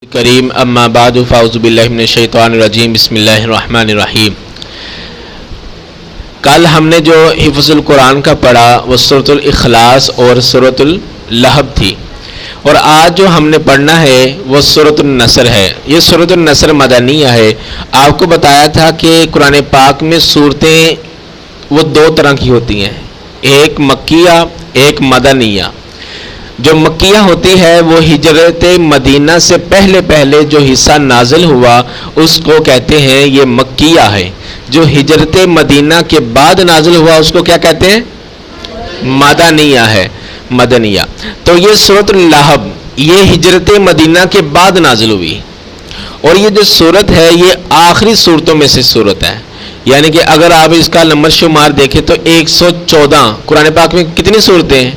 کریم اما بعد فاعوذ باللہ من الشیطان الرجیم بسم اللہ الرحمن الرحیم۔ کل ہم نے جو حفظ القرآن کا پڑھا وہ سورۃ الاخلاص اور سورۃ اللہب تھی، اور آج جو ہم نے پڑھنا ہے وہ سورۃ النصر ہے۔ یہ سورۃ النصر مدنیہ ہے۔ آپ کو بتایا تھا کہ قرآن پاک میں صورتیں وہ دو طرح کی ہوتی ہیں، ایک مکیہ ایک مدنیہ۔ جو مکیہ ہوتی ہے وہ ہجرت مدینہ سے پہلے جو حصہ نازل ہوا اس کو کہتے ہیں یہ مکیہ ہے۔ جو ہجرت مدینہ کے بعد نازل ہوا اس کو کیا کہتے ہیں؟ مدنیہ ہے، مدنیہ۔ تو یہ سورۃ اللہب یہ ہجرت مدینہ کے بعد نازل ہوئی، اور یہ جو سورت ہے یہ آخری صورتوں میں سے صورت ہے، یعنی کہ اگر آپ اس کا نمبر شمار دیکھیں تو 114 قرآن پاک میں کتنی صورتیں ہیں؟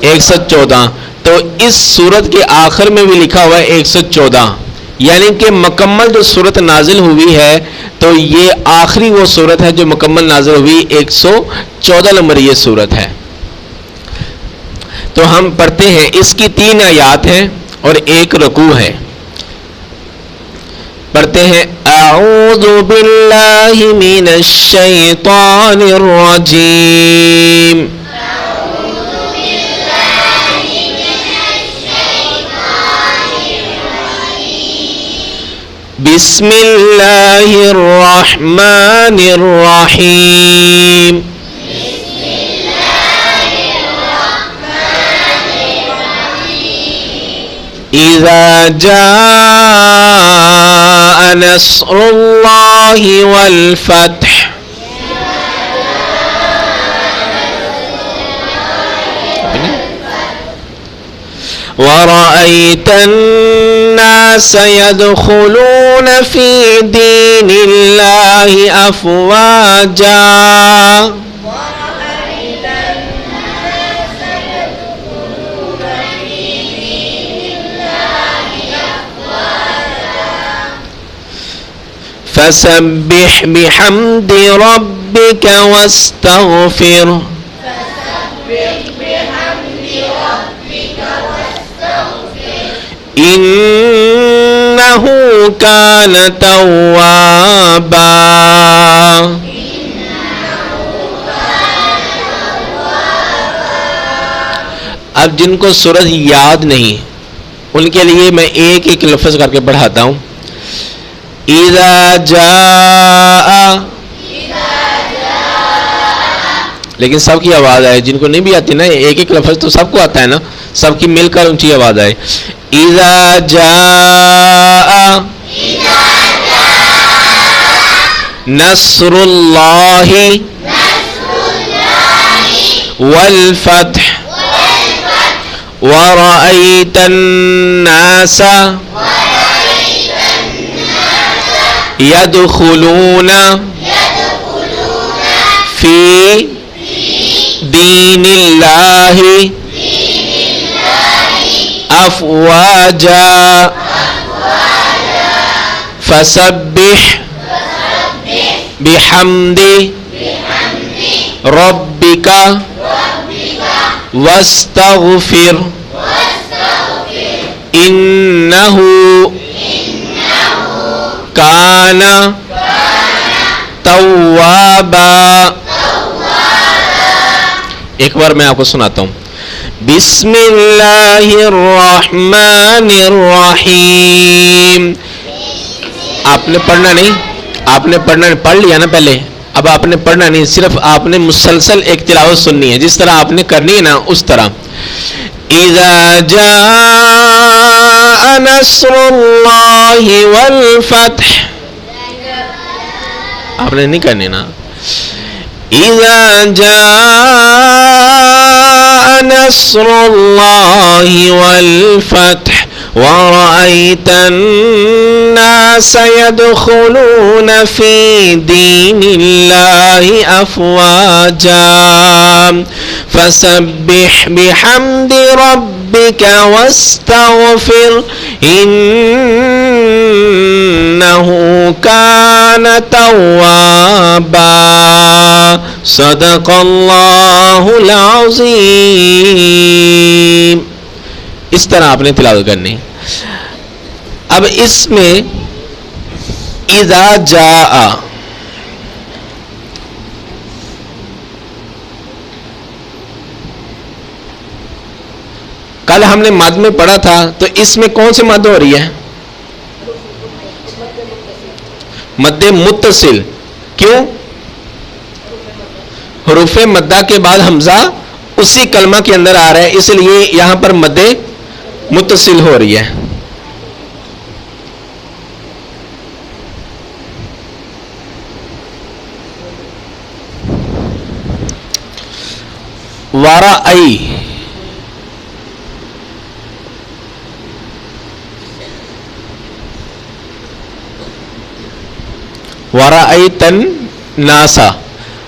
114۔ تو اس سورت کے آخر میں بھی لکھا ہوا ہے 114، یعنی کہ مکمل جو سورت نازل ہوئی ہے تو یہ آخری وہ سورت ہے جو مکمل نازل ہوئی، 114 نمبر یہ سورت ہے۔ تو ہم پڑھتے ہیں، اس کی 3 آیات ہیں اور 1 رکوع ہے۔ پڑھتے ہیں، اعوذ باللہ من الشیطان الرجیم، بسم اللہ الرحمن الرحیم، اذا جاء نصر اللہ والفتح وَرَأَيْتَ النَّاسَ يَدْخُلُونَ فِي دِينِ اللَّهِ أَفْوَاجًا فَسَبِّحْ بِحَمْدِ رَبِّكَ وَاسْتَغْفِرْهُ انہ کان توابا۔ اب جن کو سورت یاد نہیں ان کے لیے میں ایک ایک لفظ کر کے پڑھاتا ہوں۔ اذا جاء، لیکن سب کی آواز آئے، جن کو نہیں بھی آتی نا ایک ایک لفظ تو سب کو آتا ہے نا، سب کی مل کر اونچی آواز آئے۔ اذا جاء نصر اللہ والفتح ورأیت الناس يدخلون فی دین اللہ افواجا فسبح بحمد ربک واستغفر انہ کان توابا۔ ایک بار میں آپ کو سناتا ہوں، بسم اللہ الرحمن الرحیم۔ آپ نے پڑھنا نہیں، آپ نے پڑھنا پڑھ لیا نا پہلے، اب آپ نے پڑھنا نہیں، صرف آپ نے مسلسل ایک تلاوت سننی ہے، جس طرح آپ نے کرنی ہے نا اس طرح۔ اذا جاء نصر اللہ والفتح، آپ نے نہیں کرنی نا۔ اذا جاء نصر اللہ والفتح ورأيت الناس يدخلون في دين الله أفواجا فسبح بحمد ربك واستغفر إنه كان توابا۔ صدق اللہ العظیم۔ اس طرح آپ نے تلاوت کرنی۔ اب اس میں اذا جاء، کل ہم نے مد میں پڑھا تھا، تو اس میں کون سی مد ہو رہی ہے؟ مد متصل. کیوں؟ حروف مدہ کے بعد حمزہ اسی کلمہ کے اندر آ رہا ہے، اس لیے یہاں پر مد متصل ہو رہی ہے. وَرَأَيْ، وَرَأَيْتَ النَّاسَ،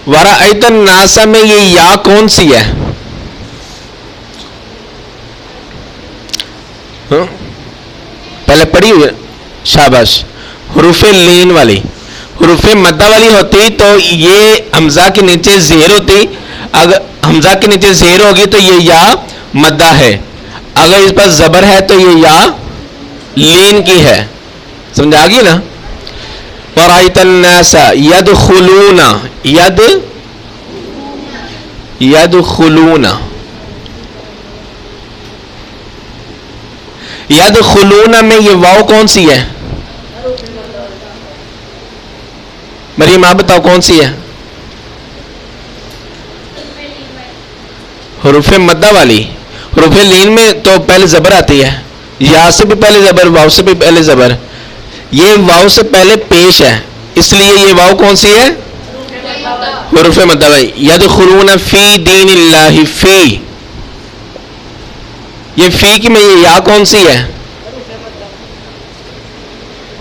وَرَأَيْتَ النَّاسَ میں یہ یا کون سی ہے؟ پہلے پڑھی ہوئی، شاباش. حروف لین والی، حروف مدہ والی ہوتی تو یہ حمزہ کے نیچے زیر ہوتی. اگر حمزہ کے نیچے زیر ہوگی تو یہ یا مدہ ہے. اگر اس پر زبر ہے تو یہ یا لین کی ہے. سمجھا گی نا؟ وَرَأَيْتَ النَّاسَ يَدْخُلُونَ، يَدْخُلُونَ، يَدْخُلُونَ میں یہ واو کون سی ہے؟ مریم آپ بتاؤ کون سی ہے؟ حروف مدہ والی. حروف لین میں تو پہلے زبر آتی ہے، یا سے بھی پہلے زبر، واو سے بھی پہلے زبر. یہ واو سے پہلے پیش ہے، اس لیے یہ واو کون سی ہے؟ حروف مدہ والی. یدخلون فی دین اللہ، فی، یہ فی کی میں یہ یا کون سی ہے؟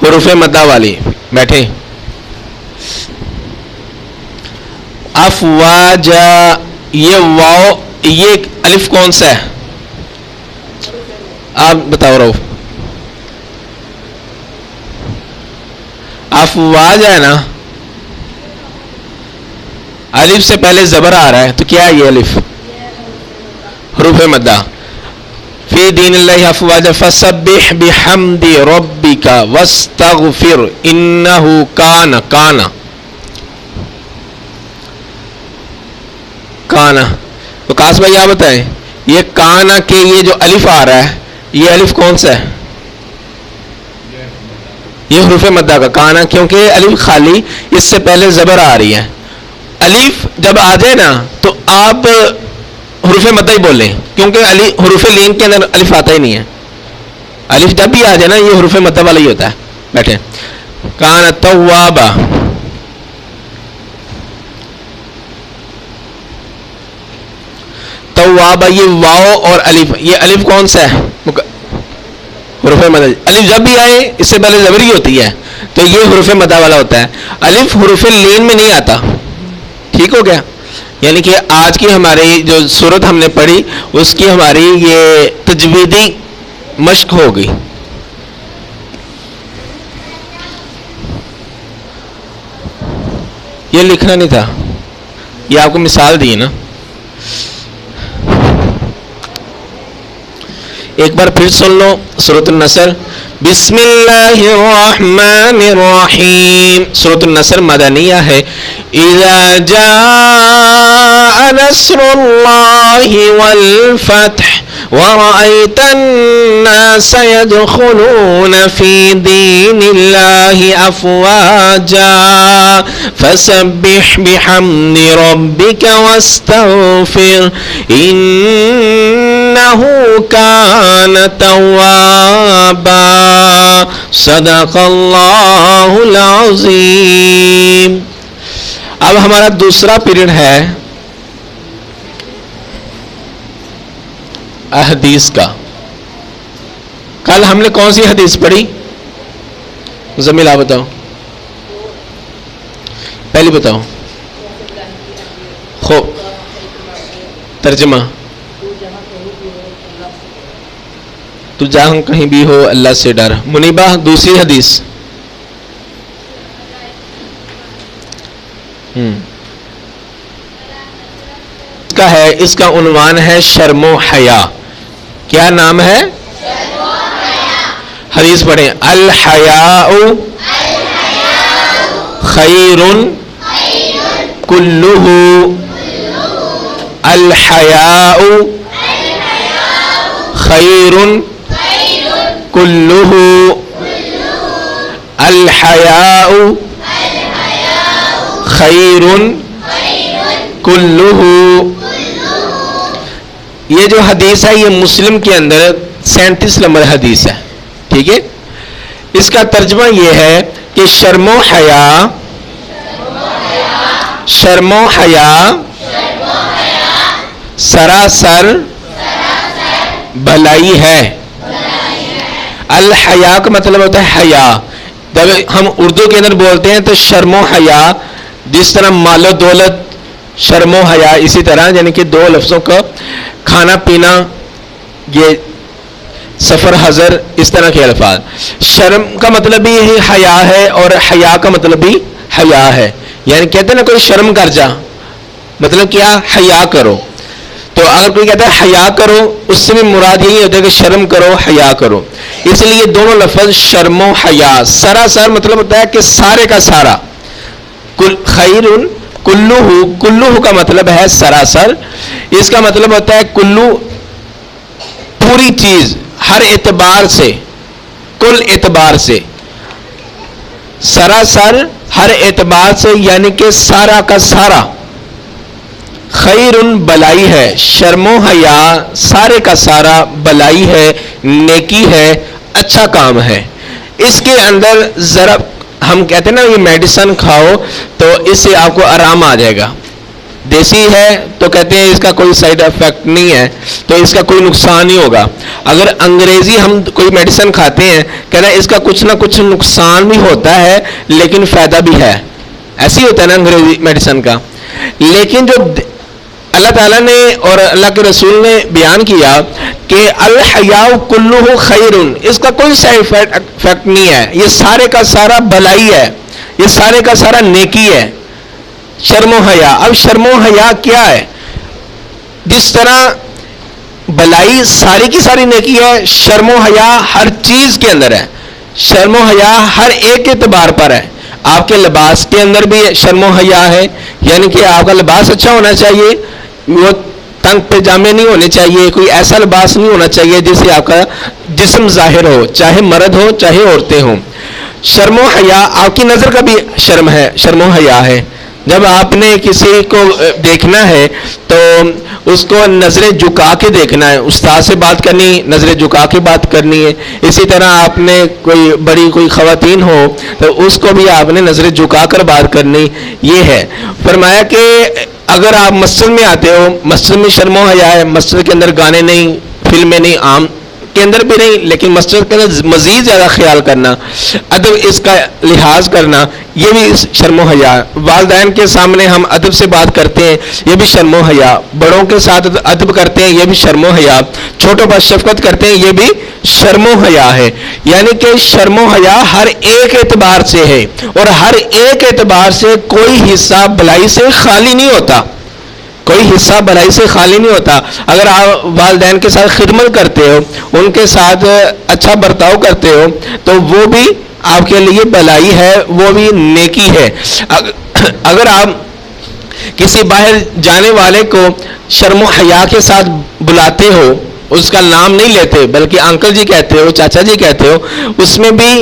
حروف مدہ والی. بیٹھے. افواجا، یہ واو، یہ الف کون سا ہے؟ آپ بتاؤ رہو. افواج ہے نا، الف سے پہلے زبر آ رہا ہے تو کیا ہے یہ الف؟ حروف مدہ. فی دین اللہ افواجا فسبح بحمد ربک واستغفر انہ کان، کانا، کانا. تو کاس بھائی آپ بتائیں، یہ کانا کے یہ جو الف آ رہا ہے، یہ الف کون سا ہے؟ یہ حروف مدہ کا کانا، کیونکہ الف خالی، اس سے پہلے زبر آ رہی ہے. الف جب آ جائے نا تو آپ حروف مدہ ہی بولیں، کیونکہ حروف لین کے اندر الف آتا ہی نہیں ہے. الف جب بھی آ جائے نا یہ حروف مدہ والا ہی ہوتا ہے. بیٹھے. کانا توابا، توابا، یہ واو اور الف، یہ الف کون سا ہے؟ حروف مدہ. الف جب بھی آئے اس سے پہلے زبر ہی ہوتی ہے تو یہ حروف مدہ والا ہوتا ہے. الف حروف لین میں نہیں آتا. ٹھیک ہو گیا؟ یعنی کہ آج کی ہماری جو سورت ہم نے پڑھی اس کی ہماری یہ تجویدی مشق ہو گئی. یہ لکھنا نہیں تھا، یہ آپ کو مثال دی نا. ایک بار پھر سن لو سورۃ النصر. بسم اللہ الرحمن الرحیم. سورۃ النصر مدنیہ ہے. اذا جاء نصر اللہ والفتح ورأيت الناس يدخلون في دين الله أفواجا فسبح بحمد ربك واستغفر إنه كان توابا صدق الله العظيم. اب ہمارا دوسرا پیریڈ ہے احادیث کا. کل ہم نے کون سی حدیث پڑھی؟ مزمل آپ بتاؤ، پہلی بتاؤ. خو ترجمہ، تو جہاں کہیں بھی ہو اللہ سے ڈر. منیبہ دوسری حدیث. کا ہے، اس کا عنوان ہے شرم و حیا. کیا نام ہے؟ حدیث پڑھیں, الحیاء خیر کلہ, الحیاء خیر کلہ, الحیاء خیر کلہ. یہ جو حدیث ہے یہ مسلم کے اندر 37 نمبر حدیث ہے. ٹھیک ہے, اس کا ترجمہ یہ ہے کہ شرم و حیا, شرم و حیا سراسر بھلائی ہے. الحیا کا مطلب ہوتا ہے حیا. جب ہم اردو کے اندر بولتے ہیں تو شرم و حیا, جس طرح مال و دولت شرم و حیا, اسی طرح یعنی کہ دو لفظوں کا کھانا پینا, یہ سفر حضر, اس طرح کے الفاظ. شرم کا مطلب بھی یہی حیا ہے اور حیا کا مطلب بھی حیا ہے. یعنی کہتے ہیں نا کوئی شرم کر جا, مطلب کیا, حیا کرو. تو اگر کوئی کہتا ہے حیا کرو, اس سے بھی مراد یہی ہوتا ہے کہ شرم کرو, حیا کرو. اس لیے دونوں لفظ شرم و حیا سراسر مطلب ہوتا ہے کہ سارے کا سارا. خیر کلو, کلو کا مطلب ہے سراسر, اس کا مطلب ہوتا ہے کلو پوری چیز, ہر اعتبار سے, کل اعتبار سے, سراسر ہر اعتبار سے, یعنی کہ سارا کا سارا. خیر بلائی ہے, شرم و حیا سارے کا سارا بلائی ہے, نیکی ہے, اچھا کام ہے. اس کے اندر ذرا ہم کہتے ہیں نا یہ میڈیسن کھاؤ تو اس سے آپ کو آرام آ جائے گا. دیسی ہے تو کہتے ہیں اس کا کوئی سائیڈ افیکٹ نہیں ہے, تو اس کا کوئی نقصان نہیں ہوگا. اگر انگریزی ہم کوئی میڈیسن کھاتے ہیں, کہنا ہے اس کا کچھ نہ کچھ نقصان بھی ہوتا ہے لیکن فائدہ بھی ہے, ایسے ہی ہوتا ہے نا انگریزی میڈیسن کا. لیکن جو اللہ تعالیٰ نے اور اللہ کے رسول نے بیان کیا کہ الحیاء کلہ خیر, اس کا کوئی سائیڈ افیکٹ نہیں ہے, یہ سارے کا سارا بلائی ہے, یہ سارے کا سارا نیکی ہے. شرم و حیا, اب شرم و حیا کیا ہے؟ جس طرح بلائی ساری کی ساری نیکی ہے, شرم و حیا ہر چیز کے اندر ہے. شرم و حیا ہر ایک اعتبار پر ہے. آپ کے لباس کے اندر بھی شرم و حیا ہے, یعنی کہ آپ کا لباس اچھا ہونا چاہیے, وہ تنگ پجامے نہیں ہونے چاہیے, کوئی ایسا لباس نہیں ہونا چاہیے جس سے آپ کا جسم ظاہر ہو, چاہے مرد ہو چاہے عورتیں ہوں. شرم و حیا آپ کی نظر کا بھی شرم ہے, شرم و حیا ہے. جب آپ نے کسی کو دیکھنا ہے تو اس کو نظریں جھکا کے دیکھنا ہے, استاد سے بات کرنی نظریں جھکا کے بات کرنی ہے. اسی طرح آپ نے کوئی بڑی کوئی خواتین ہو تو اس کو بھی آپ نے نظریں جھکا کر بات کرنی. یہ ہے فرمایا کہ اگر آپ مسجد میں آتے ہو, مسجد میں شرم و حیا ہے, مسجد کے اندر گانے نہیں, فلمیں نہیں, عام کے اندر بھی نہیں, لیکن مسجد کے اندر مزید زیادہ خیال کرنا, ادب اس کا لحاظ کرنا, یہ بھی شرم و حیا. والدین کے سامنے ہم ادب سے بات کرتے ہیں, یہ بھی شرم و حیا. بڑوں کے ساتھ ادب کرتے ہیں, یہ بھی شرم و حیا. چھوٹوں پر شفقت کرتے ہیں, یہ بھی شرم و حیا ہے. یعنی کہ شرم و حیا ہر ایک اعتبار سے ہے, اور ہر ایک اعتبار سے کوئی حصہ بلائی سے خالی نہیں ہوتا, کوئی حصہ بلائی سے خالی نہیں ہوتا. اگر آپ والدین کے ساتھ خدمت کرتے ہو, ان کے ساتھ اچھا برتاؤ کرتے ہو, تو وہ بھی آپ کے لیے بلائی ہے, وہ بھی نیکی ہے. اگر آپ کسی باہر جانے والے کو شرم و حیا کے ساتھ بلاتے ہو, اس کا نام نہیں لیتے بلکہ انکل جی کہتے ہو, چاچا جی کہتے ہو, اس میں بھی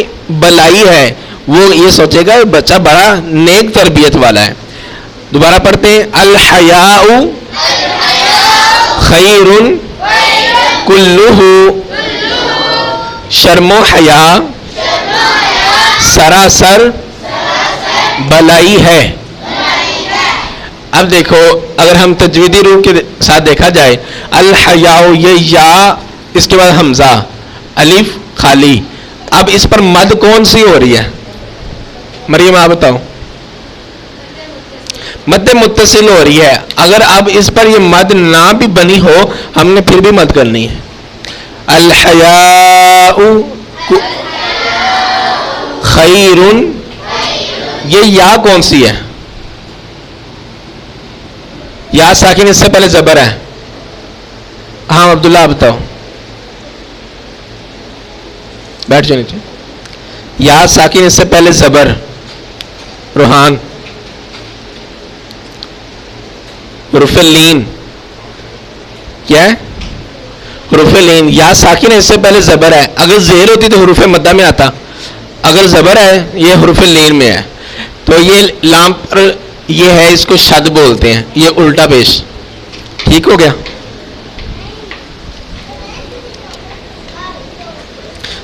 بلائی ہے. وہ یہ سوچے گا بچہ بڑا نیک تربیت والا ہے. دوبارہ پڑھتے ہیں, الحیاء خیر کلہ, شرم و حیا سراسر بلائی ہے. اب دیکھو اگر ہم تجویدی روح کے ساتھ دیکھا جائے, الحیاء یہ یا, اس کے بعد حمزہ, الف خالی. اب اس پر مد کون سی ہو رہی ہے مریم, آپ بتاؤ. مد متصل ہو رہی ہے. اگر اب اس پر یہ مد نہ بھی بنی ہو, ہم نے پھر بھی مد کرنی ہے. الحیاء خیر, یہ یا کون سی ہے؟ یا ساکن, اس سے پہلے زبر ہے. ہاں عبداللہ بتاؤ. بیٹھ جاؤ نیچے. یا ساکن اس سے پہلے زبر. روحان. حروف لین کیا ہے؟ حروف لین. یا ساکن اس سے پہلے زبر ہے. اگر زیر ہوتی تو حروف مدہ میں آتا. اگر زبر ہے یہ حروف لین میں ہے. تو یہ لام پر یہ ہے, اس کو شد بولتے ہیں. یہ الٹا پیش. ٹھیک ہو گیا؟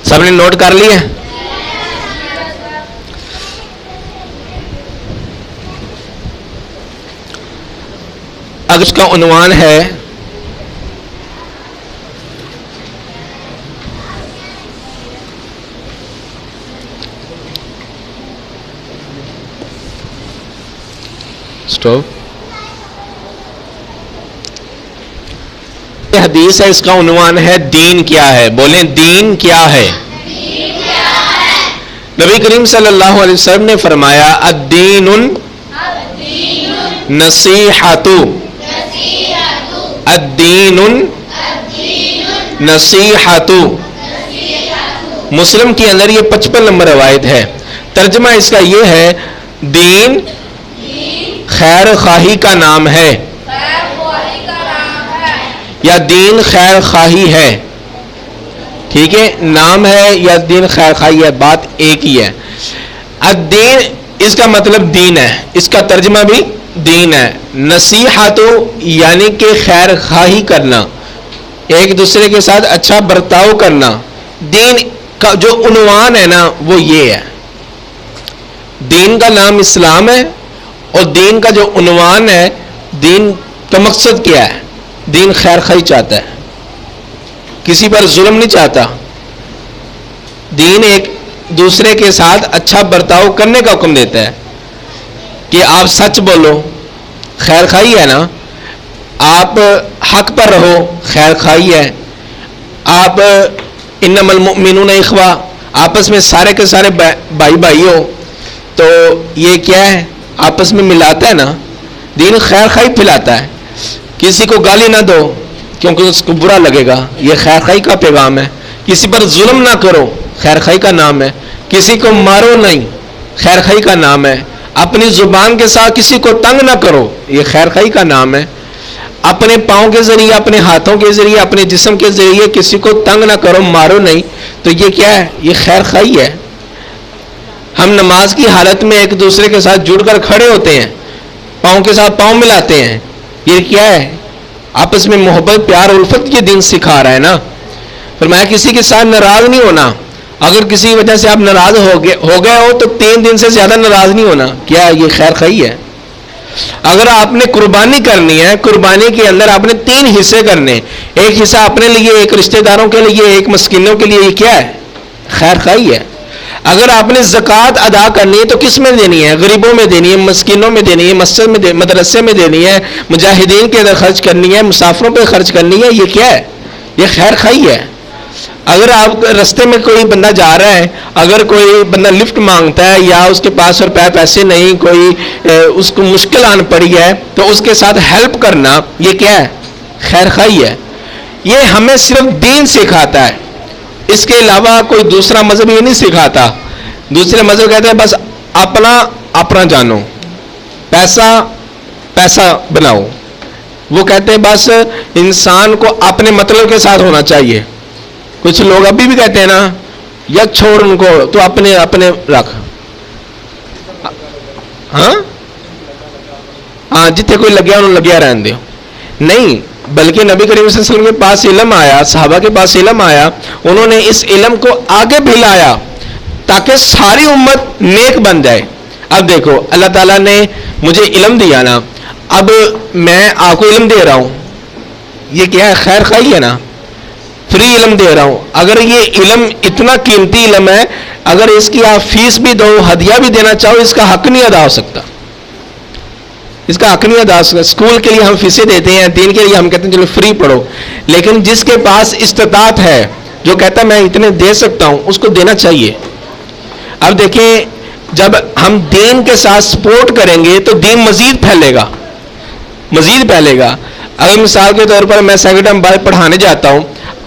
سب نے نوٹ کر لیا؟ اگر اس کا عنوان ہے حدیث ہے, اس کا عنوان ہے دین کیا ہے. بولیں دین کیا ہے. نبی کریم صلی اللہ علیہ وسلم نے فرمایا الدین نصیحۃ. الدین نصیحۃ. مسلم کے اندر یہ 55 نمبر روایت ہے. ترجمہ اس کا یہ ہے دین خیر خواہی کا نام ہے, یا دین خیر خواہی ہے. ٹھیک ہے, نام ہے یا دین خیر خواہی ہے, بات ایک ہی ہے. الدین اس کا مطلب دین ہے, اس کا ترجمہ بھی دین ہے. نصیحت یعنی کہ خیر خواہی کرنا, ایک دوسرے کے ساتھ اچھا برتاؤ کرنا. دین کا جو عنوان ہے نا وہ یہ ہے. دین کا نام اسلام ہے, اور دین کا جو عنوان ہے, دین کا مقصد کیا ہے؟ دین خیر خواہی چاہتا ہے, کسی پر ظلم نہیں چاہتا. دین ایک دوسرے کے ساتھ اچھا برتاؤ کرنے کا حکم دیتا ہے کہ آپ سچ بولو, خیر خواہی ہے نا. آپ حق پر رہو, خیر خواہی ہے. آپ انما المؤمنون اخوہ, آپس میں سارے کے سارے بھائی بھائی ہو, تو یہ کیا ہے؟ آپس میں ملاتا ہے نا. دین خیر خواہی پھیلاتا ہے. کسی کو گالی نہ دو کیونکہ اس کو برا لگے گا, یہ خیر خواہی کا پیغام ہے. کسی پر ظلم نہ کرو, خیر خواہی کا نام ہے. کسی کو مارو نہیں, خیر خواہی کا نام ہے. اپنی زبان کے ساتھ کسی کو تنگ نہ کرو, یہ خیر خواہی کا نام ہے. اپنے پاؤں کے ذریعے, اپنے ہاتھوں کے ذریعے, اپنے جسم کے ذریعے کسی کو تنگ نہ کرو, مارو نہیں, تو یہ کیا ہے؟ یہ خیر خواہی ہے. ہم نماز کی حالت میں ایک دوسرے کے ساتھ جڑ کر کھڑے ہوتے ہیں, پاؤں کے ساتھ پاؤں ملاتے ہیں, یہ کیا ہے؟ آپس میں محبت پیار الفت یہ دین سکھا رہا ہے نا. فرمایا کسی کے ساتھ ناراض نہیں ہونا. اگر کسی وجہ سے آپ ناراض ہو گئے ہو تو 3 دن سے زیادہ ناراض نہیں ہونا. کیا یہ خیر خواہی ہے؟ اگر آپ نے قربانی کرنی ہے, قربانی کے اندر آپ نے 3 حصے کرنے, ایک حصہ اپنے لیے, ایک رشتہ داروں کے لیے, ایک مسکینوں کے لیے, یہ کیا ہے؟ خیر خواہی ہے. اگر آپ نے زکوٰۃ ادا کرنی ہے تو کس میں دینی ہے؟ غریبوں میں دینی ہے, مسکینوں میں دینی ہے, مسجد میں مدرسے میں دینی ہے, مجاہدین کے اندر خرچ کرنی ہے, مسافروں پہ خرچ کرنی ہے. یہ کیا ہے؟ یہ خیر خواہی ہے. اگر آپ رستے میں کوئی بندہ جا رہا ہے, اگر کوئی بندہ لفٹ مانگتا ہے یا اس کے پاس روپے پیسے نہیں, کوئی اس کو مشکل آن پڑی ہے, تو اس کے ساتھ ہیلپ کرنا, یہ کیا ہے؟ خیر خواہی ہے. یہ ہمیں صرف دین سکھاتا ہے, اس کے علاوہ کوئی دوسرا مذہب یہ نہیں سکھاتا. دوسرے مذہب کہتے ہیں بس اپنا جانو, پیسہ بناؤ. وہ کہتے ہیں بس انسان کو اپنے مطلب کے ساتھ ہونا چاہیے. کچھ لوگ ابھی بھی کہتے ہیں نا, یا چھوڑ ان کو, تو اپنے رکھ. ہاں جتنے کوئی لگیا انہوں لگیا رہن دو. نہیں, بلکہ نبی کریم صلی اللہ علیہ وسلم کے پاس علم آیا, صحابہ کے پاس علم آیا, انہوں نے اس علم کو آگے پھیلایا تاکہ ساری امت نیک بن جائے. اب دیکھو اللہ تعالیٰ نے مجھے علم دیا نا, اب میں آپ کو علم دے رہا ہوں, یہ کیا ہے؟ خیر خواہی ہے نا. فری علم دے رہا ہوں. اگر یہ علم اتنا قیمتی علم ہے, اگر اس کی آپ فیس بھی دو, ہدیہ بھی دینا چاہو, اس کا حق نہیں ادا ہو سکتا. اس کا حق نہیں ادا ہو سکتا. اسکول کے لیے ہم فیسیں دیتے ہیں, دین کے لیے ہم کہتے ہیں چلو فری پڑھو, لیکن جس کے پاس استطاعت ہے, جو کہتا ہے میں اتنے دے سکتا ہوں, اس کو دینا چاہیے. اب دیکھیں, جب ہم دین کے ساتھ سپورٹ کریں گے تو دین مزید پھیلے گا, مزید پھیلے گا. اگر مثال کے طور پر میں سیکنڈ ٹرم بعد پڑھانے جاتا ہوں,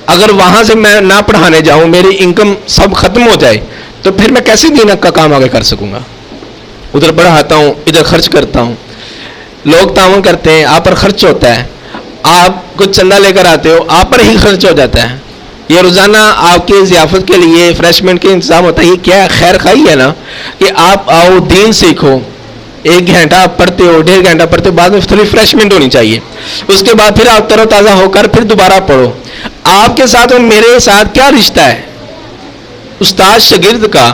اگر وہاں سے میں نہ پڑھانے جاؤں, میری انکم سب ختم ہو جائے, تو پھر میں کیسے دین کا کام آگے کر سکوں گا؟ ادھر پڑھاتا ہوں, ادھر خرچ کرتا ہوں, لوگ تعاون کرتے ہیں, آپ پر خرچ ہوتا ہے, آپ کچھ چندہ لے کر آتے ہو, آپ پر ہی خرچ ہو جاتا ہے. یہ روزانہ آپ کی ضیافت کے لیے ریفریشمنٹ کے انتظام ہوتا ہے. یہ کیا خیر خواہی ہے نا کہ آپ آؤ, دین سیکھو, 1 گھنٹہ آپ پڑھتے ہو, 1.5 گھنٹہ پڑھتے ہو, بعد میں تھوڑی ریفریشمنٹ ہونی چاہیے, اس کے بعد پھر آپ تر و تازہ ہو کر پھر دوبارہ پڑھو. آپ کے ساتھ اور میرے ساتھ کیا رشتہ ہے استاد شاگرد کا؟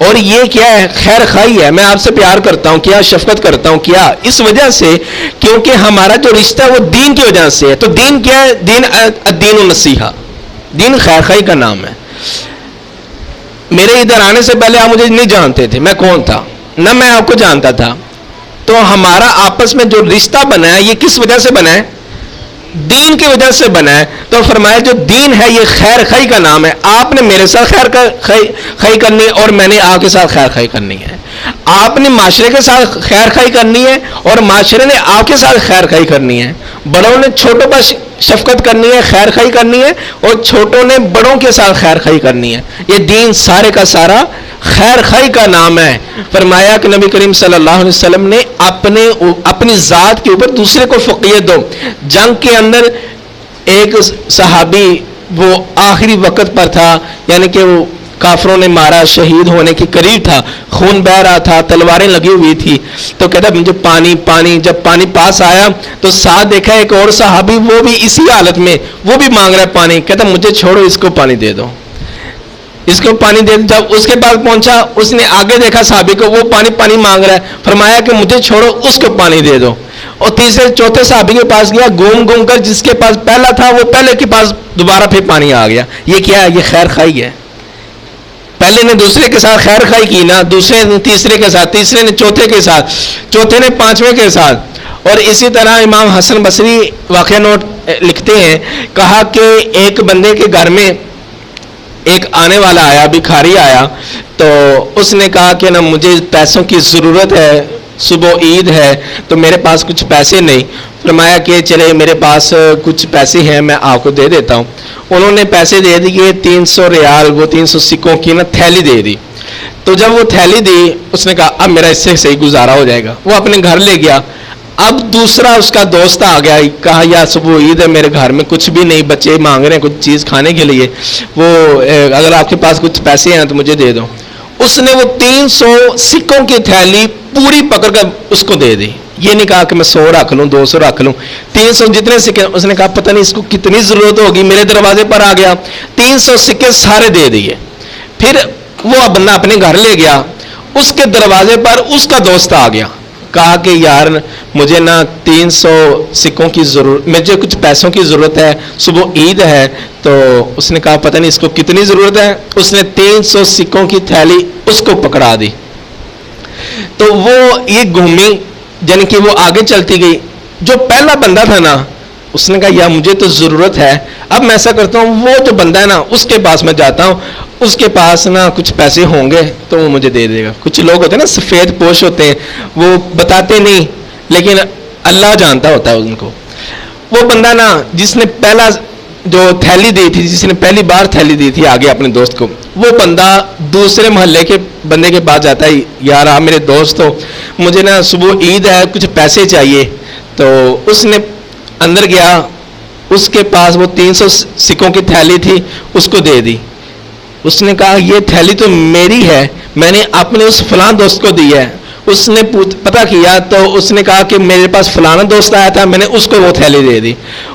اور یہ کیا ہے؟ خیر خواہی ہے. میں آپ سے پیار کرتا ہوں, کیا شفقت کرتا ہوں, کیا اس وجہ سے کیونکہ ہمارا جو رشتہ ہے وہ دین کی وجہ سے ہے. تو دین کیا ہے؟ دین الدین النصیحہ, دین خیر خواہی کا نام ہے. میرے ادھر آنے سے پہلے آپ مجھے نہیں جانتے تھے, میں کون تھا, نہ میں آپ کو جانتا تھا. تو ہمارا آپس میں جو رشتہ بنا ہے یہ کس وجہ سے بنا ہے؟ دین کی وجہ سے بنا ہے. تو فرمایا جو دین ہے یہ خیر خواہی کا نام ہے. آپ نے میرے ساتھ خیر خواہی کرنی ہے اور میں نے آپ کے ساتھ خیر خواہی کرنی ہے. آپ نے معاشرے کے ساتھ خیر خواہی کرنی ہے اور معاشرے نے آپ کے ساتھ خیر خواہی کرنی ہے. بڑوں نے چھوٹوں پر شفقت کرنی ہے, خیر خواہی کرنی ہے, اور چھوٹوں نے بڑوں کے ساتھ خیر خواہی کرنی ہے. یہ دین سارے کا سارا خیر خواہی کا نام ہے. فرمایا کہ نبی کریم صلی اللہ علیہ وسلم نے اپنی ذات کے اوپر دوسرے کو فوقیت دو. جنگ کے اندر ایک صحابی وہ آخری وقت پر تھا, یعنی کہ وہ کافروں نے مارا, شہید ہونے کے قریب تھا, خون بہ رہا تھا, تلواریں لگی ہوئی تھی. تو کہتا مجھے پانی پانی. جب پانی پاس آیا تو ساتھ دیکھا ایک اور صحابی, وہ بھی اسی حالت میں, وہ بھی مانگ رہا ہے پانی. کہتا مجھے چھوڑو, اس کو پانی دے دو, اس کو پانی دے دو. جب اس کے پاس پہنچا, اس نے آگے دیکھا صحابی کو, وہ پانی مانگ رہا ہے. فرمایا کہ مجھے چھوڑو, اس کو پانی دے دو. اور تیسرے چوتھے صحابی کے پاس گیا, گھوم کر جس کے پاس پہلا تھا وہ پہلے کے پاس دوبارہ پھر پانی آ گیا. یہ کیا ہے؟ یہ خیر خواہی ہے. پہلے نے دوسرے کے ساتھ خیر خواہی کی نا, دوسرے نے تیسرے کے ساتھ, تیسرے نے چوتھے کے ساتھ, چوتھے نے پانچویں کے ساتھ. اور اسی طرح امام حسن بصری واقعہ نوٹ لکھتے ہیں, کہا کہ ایک بندے کے گھر میں ایک آنے والا آیا, بھکاری آیا. تو اس نے کہا کہ نا مجھے پیسوں کی ضرورت ہے, صبح عید ہے تو میرے پاس کچھ پیسے نہیں. فرمایا کہ چلے میرے پاس کچھ پیسے ہیں, میں آپ کو دے دیتا ہوں. انہوں نے پیسے دے دیے, 300 ریال, وہ 300 سکوں کی نا تھیلی دے دی. تو جب وہ تھیلی دی, اس نے کہا اب میرا اس سے صحیح گزارا ہو جائے گا. وہ اپنے گھر لے گیا. اب دوسرا اس کا دوست آ گیا, کہا یا صبح عید ہے, میرے گھر میں کچھ بھی نہیں, بچے مانگ رہے ہیں کچھ چیز کھانے کے لیے, وہ اگر آپ کے پاس کچھ پیسے ہیں تو مجھے دے دو. اس نے وہ 300 سکوں کی تھیلی پوری پکڑ کر اس کو دے دی. یہ نہیں کہا کہ میں 100 رکھ لوں, 200 رکھ لوں, 300 جتنے سکے. اس نے کہا پتہ نہیں اس کو کتنی ضرورت ہوگی, میرے دروازے پر آ گیا, 300 سکے سارے دے دیے. پھر وہ بندہ اپنے گھر لے گیا, اس کے دروازے پر اس کا دوست آ گیا, کہا کہ یار مجھے نا 300 سکوں کی ضرورت, مجھے کچھ پیسوں کی ضرورت ہے, صبح عید ہے. تو اس نے کہا پتہ نہیں اس کو کتنی ضرورت ہے. اس نے 300 سکوں کی تھیلی اس کو پکڑا دی. تو وہ یہ گھومی, یعنی کہ وہ آگے چلتی گئی. جو پہلا بندہ تھا نا, اس نے کہا یا مجھے تو ضرورت ہے, اب میں ایسا کرتا ہوں, وہ جو بندہ ہے نا اس کے پاس میں جاتا ہوں, اس کے پاس نا کچھ پیسے ہوں گے تو وہ مجھے دے دے گا. کچھ لوگ ہوتے ہیں نا سفید پوش ہوتے ہیں, وہ بتاتے نہیں لیکن اللہ جانتا ہوتا ہے ان کو. وہ بندہ نا جس نے پہلا جو تھیلی دی تھی, جس نے پہلی بار تھیلی دی تھی آگے اپنے دوست کو, وہ بندہ دوسرے محلے کے بندے کے پاس جاتا ہے, یار آپ میرے دوست ہو, مجھے نا صبح عید ہے, کچھ پیسے چاہیے. تو اس نے اندر گیا, اس کے پاس وہ 300 سکوں کی تھیلی تھی, اس کو دے دی. اس نے کہا یہ تھیلی تو میری ہے, میں نے اپنے اس فلاں دوست کو دی ہے. اس نے پتہ کیا تو اس نے کہا کہ میرے پاس فلانا دوست آیا تھا, میں نے اس کو وہ تھیلی دے دی.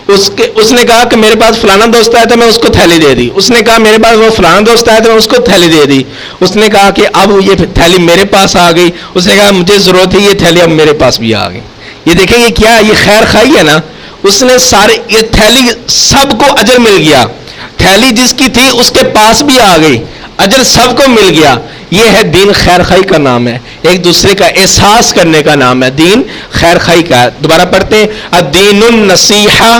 اس نے کہا کہ میرے پاس فلانا دوست آیا تھا, میں اس کو تھیلی دے دی. اس نے کہا میرے پاس وہ فلانا دوست آیا تھا, میں اس کو تھیلی دے دی. اس نے کہا کہ اب یہ تھیلی میرے پاس آ گئی. اس نے کہا مجھے ضرورت ہے, یہ تھیلی اب میرے پاس بھی آ گئی. یہ دیکھیں یہ کیا, یہ خیر خواہی ہے نا. اس نے سارے, یہ تھیلی سب کو اجر مل گیا. تھیلی جس کی تھی اس کے پاس بھی آ گئی, اجر سب کو مل گیا. یہ ہے دین خیر خواہی کا نام ہے, ایک دوسرے کا احساس کرنے کا نام ہے. دین خیر خواہی کا. دوبارہ پڑھتے ہیں, الدین النصیحہ,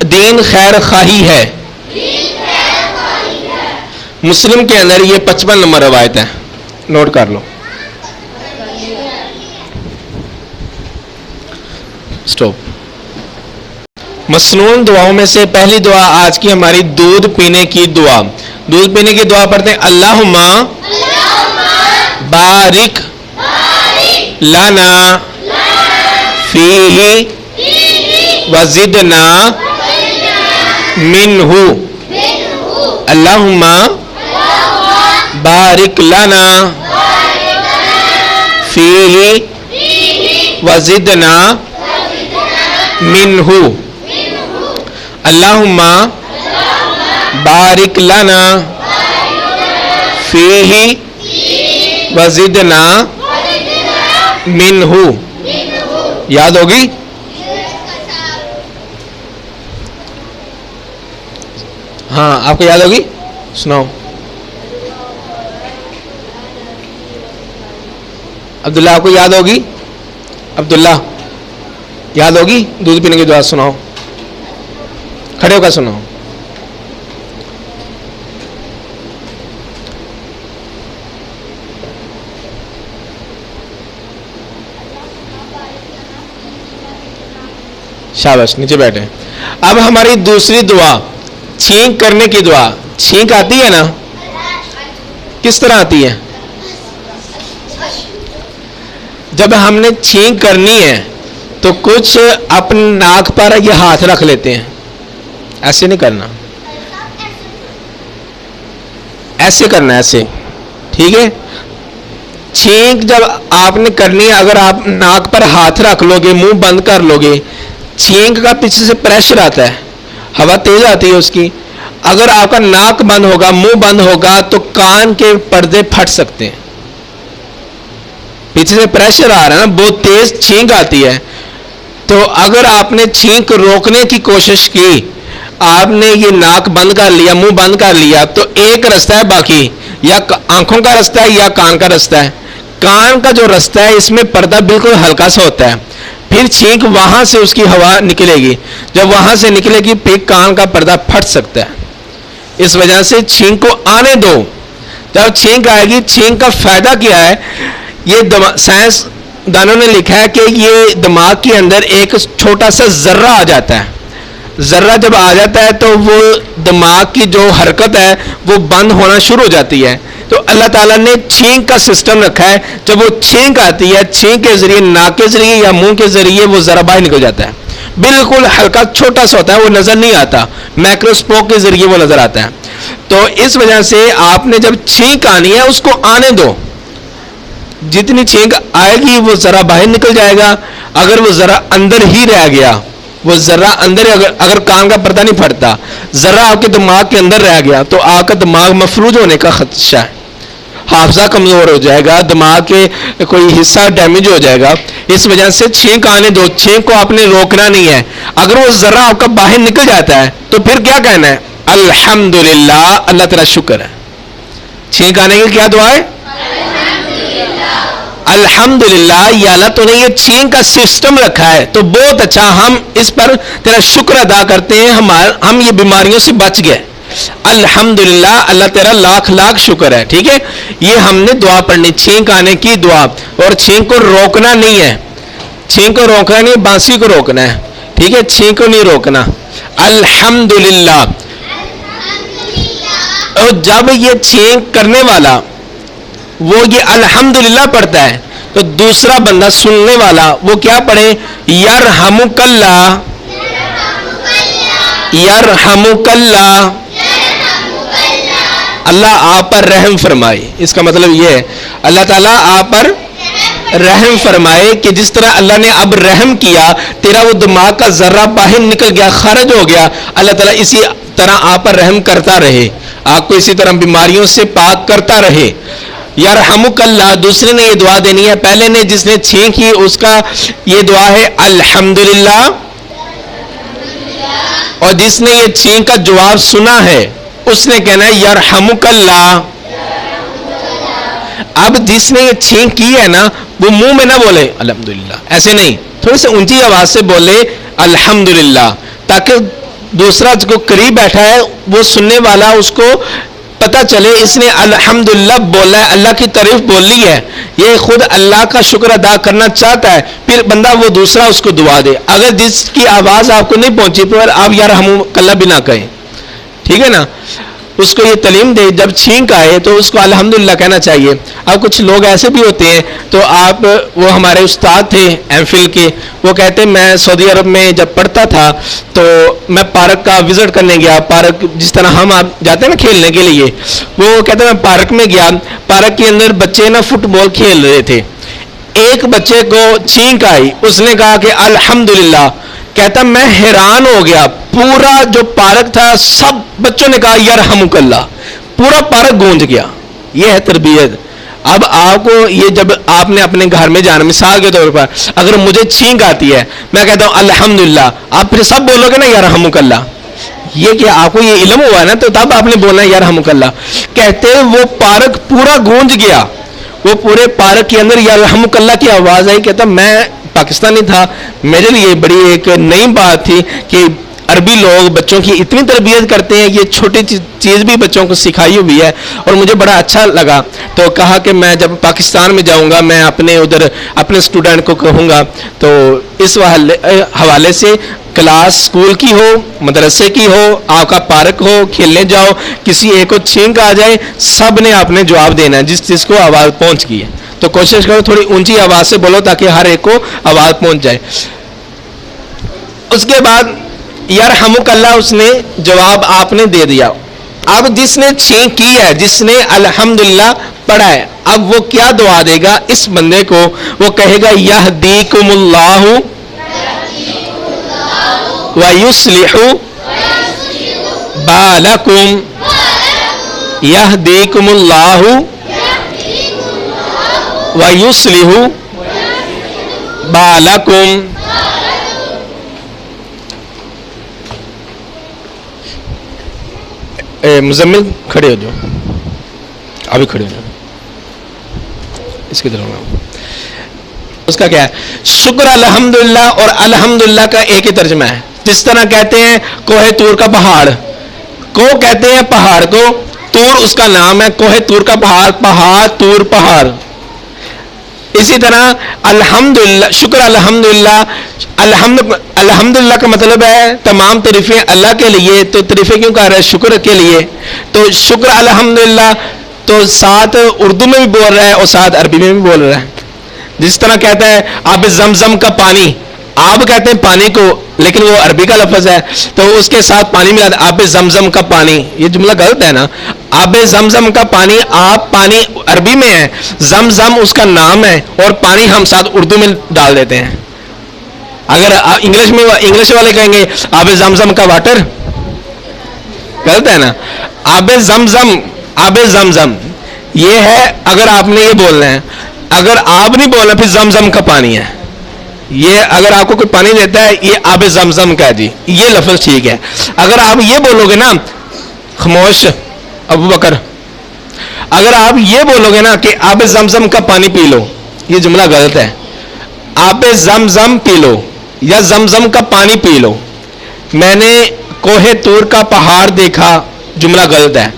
دین خیر خواہی ہے. مسلم کے اندر یہ 55 نمبر روایت ہے, نوٹ کر لو. سٹاپ. مسنون دعاؤں میں سے پہلی دعا آج کی ہماری دودھ پینے کی دعا. دودھ پینے کی دعا پڑھتے ہیں. اللہم بارک لنا فیہ وزدنا منہ. اللہم بارک لنا فیہ وزدنا منہ. اللہم بارک لنا فیہ وزدنا منہ. یاد ہوگی؟ ہاں آپ کو یاد ہوگی؟ سناؤ. عبداللہ آپ کو یاد ہوگی؟ عبداللہ یاد ہوگی؟ دودھ پینے کی دعا سناؤ, کھڑے ہو کر سناؤ. شاباش, نیچے بیٹھے. اب ہماری دوسری دعا چھینک کرنے کی دعا. چھینک آتی ہے نا, کس طرح آتی ہے؟ جب ہم نے چھینک کرنی ہے تو کچھ اپنے ناک پر یہ ہاتھ رکھ لیتے ہیں. ایسے نہیں کرنا, ایسے کرنا, ایسے. ٹھیک ہے. چھینک جب آپ نے کرنی ہے, اگر آپ ناک پر ہاتھ رکھ لو گے, منہ بند کر لو گے, چھینک کا پیچھے سے پریشر آتا ہے, ہوا تیز آتی ہے اس کی. اگر آپ کا ناک بند ہوگا, منہ بند ہوگا تو کان کے پردے پھٹ سکتے ہیں. پیچھے سے پریشر آ رہا ہے نا, بہت تیز چھینک آتی ہے. تو اگر آپ نے چھینک روکنے کی کوشش کی, آپ نے یہ ناک بند کر لیا, منہ بند کر لیا, تو ایک رستہ ہے باقی, یا آنکھوں کا رستہ ہے یا کان کا رستہ ہے. کان کا جو رستہ ہے اس میں پردہ بالکل ہلکا سا ہوتا ہے, پھر چھینک وہاں سے اس کی ہوا نکلے گی. جب وہاں سے نکلے گی پھر کان کا پردہ پھٹ سکتا ہے. اس وجہ سے چھینک کو آنے دو. جب چھینک آئے گی, چھینک کا فائدہ کیا ہے, یہ سائنس دانوں نے لکھا ہے کہ یہ دماغ کے اندر ایک چھوٹا سا ذرہ آ جاتا ہے. ذرہ جب آ جاتا ہے تو وہ دماغ کی جو حرکت ہے وہ بند ہونا شروع ہو جاتی ہے. تو اللہ تعالیٰ نے چھینک کا سسٹم رکھا ہے. جب وہ چھینک آتی ہے, چھینک کے ذریعے, ناک کے ذریعے یا منہ کے ذریعے وہ ذرہ باہر نکل جاتا ہے. بالکل ہلکا چھوٹا سا ہوتا ہے, وہ نظر نہیں آتا, مائکروسکوپ کے ذریعے وہ نظر آتا ہے. تو اس وجہ سے آپ نے جب چھینک آنی ہے اس کو آنے دو. جتنی چھینک آئے گی وہ ذرا باہر نکل جائے گا. اگر وہ ذرا اندر ہی رہ گیا, وہ ذرا اندر, اگر کان کا پردہ نہیں پھٹتا, ذرا آپ کے دماغ کے اندر رہ گیا تو آپ کا دماغ مفلوج ہونے کا خدشہ ہے. حافظہ کمزور ہو جائے گا, دماغ کے کوئی حصہ ڈیمیج ہو جائے گا. اس وجہ سے چھینک آنے دو. چھینک کو آپ نے روکنا نہیں ہے. اگر وہ ذرا آپ کا باہر نکل جاتا ہے تو پھر کیا کہنا ہے؟ الحمدللہ, اللہ تیرا شکر ہے. چھینک آنے کی کیا دعا ہے؟ الحمدللہ. یا اللہ تو نے یہ چھینک کا سسٹم رکھا ہے تو بہت اچھا, ہم اس پر تیرا شکر ادا کرتے ہیں, ہم یہ بیماریوں سے بچ گئے. الحمدللہ, اللہ تیرا لاکھ لاکھ شکر ہے. ٹھیک ہے. یہ ہم نے دعا پڑھنی, چھینک آنے کی دعا. اور چھینک کو روکنا نہیں ہے, چھینک کو روکنا نہیں, بانسی کو روکنا ہے. ٹھیک ہے. چھینک کو نہیں روکنا. الحمدللہ. اور جب یہ چھینک کرنے والا وہ یہ الحمدللہ پڑھتا ہے تو دوسرا بندہ سننے والا وہ کیا پڑھے؟ یرحمک اللہ, یرحمک اللہ, اللہ آپ پر رحم فرمائے. اس کا مطلب یہ ہے اللہ تعالیٰ آپ پر رحم فرمائے کہ جس طرح اللہ نے اب رحم کیا, تیرا وہ دماغ کا ذرہ باہر نکل گیا, خارج ہو گیا, اللہ تعالیٰ اسی طرح آپ پر رحم کرتا رہے, آپ کو اسی طرح بیماریوں سے پاک کرتا رہے. یرحمک اللہ. دوسرے نے یہ دعا دینی ہے. پہلے نے جس نے چھینک کی اس کا یہ دعا ہے الحمدللہ, اور جس نے یہ چھینک کا جواب سنا ہے اس نے کہنا ہے یرحمک اللہ. اب جس نے یہ چھینک کی ہے نا وہ منہ میں نہ بولے الحمدللہ, ایسے نہیں, تھوڑی سی اونچی آواز سے بولے الحمدللہ, تاکہ دوسرا جو قریب بیٹھا ہے وہ سننے والا اس کو پتہ چلے اس نے الحمدللہ بولا ہے, اللہ کی تعریف بولی ہے, یہ خود اللہ کا شکر ادا کرنا چاہتا ہے, پھر بندہ وہ دوسرا اس کو دعا دے. اگر جس کی آواز آپ کو نہیں پہنچی پھر آپ یرحمک اللہ بھی نہ کہیں, ٹھیک ہے نا, اس کو یہ تعلیم دے, جب چھینک آئے تو اس کو الحمدللہ کہنا چاہیے. اب کچھ لوگ ایسے بھی ہوتے ہیں, تو آپ, وہ ہمارے استاد تھے ایم فل کے, وہ کہتے میں سعودی عرب میں جب پڑھتا تھا تو میں پارک کا وزٹ کرنے گیا, پارک جس طرح ہم آپ جاتے ہیں نا کھیلنے کے لیے, وہ کہتے میں پارک میں گیا, پارک کے اندر بچے نا فٹ بال کھیل رہے تھے, ایک بچے کو چھینک آئی, اس نے کہا کہ الحمدللہ, کہتا میں حیران ہو گیا, پورا جو پارک تھا سب بچوں نے کہا یرحمک اللہ, پورا پارک گونج گیا. یہ ہے تربیت. اب آپ کو یہ جب آپ نے اپنے گھر میں جانا, مثال کے طور پر اگر مجھے چھینک آتی ہے, میں کہتا ہوں الحمدللہ, آپ پھر سب بولو گے نا یرحمک اللہ, یہ کہ آپ کو یہ علم ہوا ہے نا, تو تب آپ نے بولنا یرحمک اللہ. کہتے وہ پارک پورا گونج گیا, وہ پورے پارک کے اندر یرحمک اللہ کی آواز آئی. کہتا میں پاکستانی تھا, میرے لیے بڑی ایک نئی بات تھی کہ عربی لوگ بچوں کی اتنی تربیت کرتے ہیں, یہ چھوٹی چیز بھی بچوں کو سکھائی ہوئی ہے, اور مجھے بڑا اچھا لگا. تو کہا کہ میں جب پاکستان میں جاؤں گا میں اپنے ادھر اپنے اسٹوڈنٹ کو کہوں گا. تو اس حوالے سے کلاس اسکول کی ہو, مدرسے کی ہو, آپ کا پارک ہو, کھیلنے جاؤ, کسی ایک کو چھینک آ جائے, سب نے آپ نے جواب دینا ہے جس چیز کو آواز پہنچ گئی ہے. تو کوشش کرو تھوڑی اونچی آواز سے بولو تاکہ ہر ایک کو آواز پہنچ جائے. اس کے بعد یرحمک اللہ, اس نے جواب آپ نے دے دیا. اب جس نے چھینک کی ہے, جس نے الحمدللہ پڑھا ہے, اب وہ کیا دعا دے گا اس بندے کو؟ وہ کہے گا یہدیکم اللہ ویصلح بالکم, یہدیکم اللہ ویصلح بالکم. مزمل کھڑے ہو جاؤ, ابھی کھڑے ہو جاؤ, اس کی طرف. اس کا کیا ہے؟ شکر الحمدللہ اور الحمدللہ کا ایک ہی ترجمہ ہے. جس طرح کہتے ہیں کوہ طور کا پہاڑ, کو کہتے ہیں پہاڑ کو, طور اس کا نام ہے, کوہ طور کا پہاڑ, پہاڑ طور پہاڑ. اسی طرح الحمدللہ, شکر الحمدللہ, الحمدللہ کا مطلب ہے تمام تعریفیں اللہ کے لیے. تو تعریفیں کیوں کہہ رہا ہے؟ شکر کے لیے. تو شکر الحمدللہ تو ساتھ اردو میں بھی بول رہا ہے اور ساتھ عربی میں بھی بول رہا ہے. جس طرح کہتا ہے آب زمزم کا پانی, آپ کہتے ہیں پانی کو, لیکن وہ عربی کا لفظ ہے, تو اس کے ساتھ پانی ملا, آب زمزم کا پانی. یہ جملہ غلط ہے نا, آب زمزم کا پانی, آپ پانی عربی میں ہے, زمزم اس کا نام ہے, اور پانی ہم ساتھ اردو میں ڈال دیتے ہیں. اگر انگلش والے کہیں گے آب زمزم کا واٹر, غلط ہے نا. آب زمزم, آب زمزم یہ ہے اگر آپ نے یہ بولنا ہے. اگر آپ نہیں بولنا پھر زمزم کا پانی ہے. یہ اگر آپ کو کوئی پانی دیتا ہے یہ آب زمزم کا ہے جی, یہ لفظ ٹھیک ہے. اگر آپ یہ بولو گے نا, خاموش ابو بکر, اگر آپ یہ بولو گے نا کہ آب زمزم کا پانی پی لو, یہ جملہ غلط ہے. آب زمزم پی لو یا زمزم کا پانی پی لو. میں نے کوہ طور کا پہاڑ دیکھا, جملہ غلط ہے.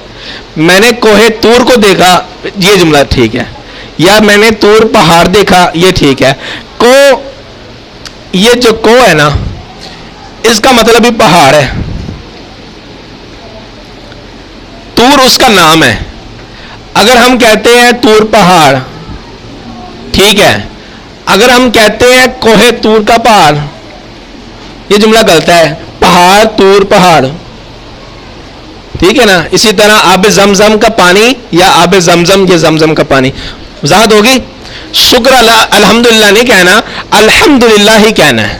میں نے کوہ طور کو دیکھا, یہ جملہ ٹھیک ہے. یا میں نے طور پہاڑ دیکھا, یہ ٹھیک ہے. کو, یہ جو کو ہے نا, اس کا مطلب ہی پہاڑ ہے. طور اس کا نام ہے. اگر ہم کہتے ہیں طور پہاڑ, ٹھیک ہے. اگر ہم کہتے ہیں کوہ طور کا پہاڑ, یہ جملہ غلط ہے. پہاڑ طور پہاڑ, ٹھیک ہے نا. اسی طرح آب زمزم کا پانی یا آب زمزم, یہ زمزم کا پانی. وضاحت ہوگی. شکر الحمدللہ نہیں کہنا, الحمدللہ ہی کہنا ہے.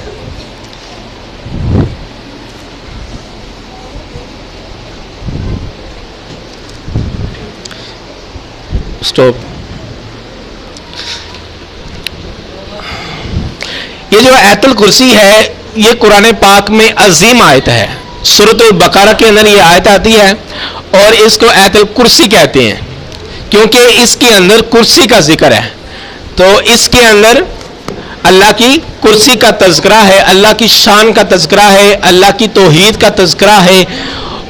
اسٹاپ. یہ جو آیت الکرسی ہے یہ قرآن پاک میں عظیم آیت ہے. سورۃ البقرہ کے اندر یہ آیت آتی ہے اور اس کو آیت الکرسی کہتے ہیں کیونکہ اس کے اندر کرسی کا ذکر ہے. تو اس کے اندر اللہ کی کرسی کا تذکرہ ہے, اللہ کی شان کا تذکرہ ہے, اللہ کی توحید کا تذکرہ ہے,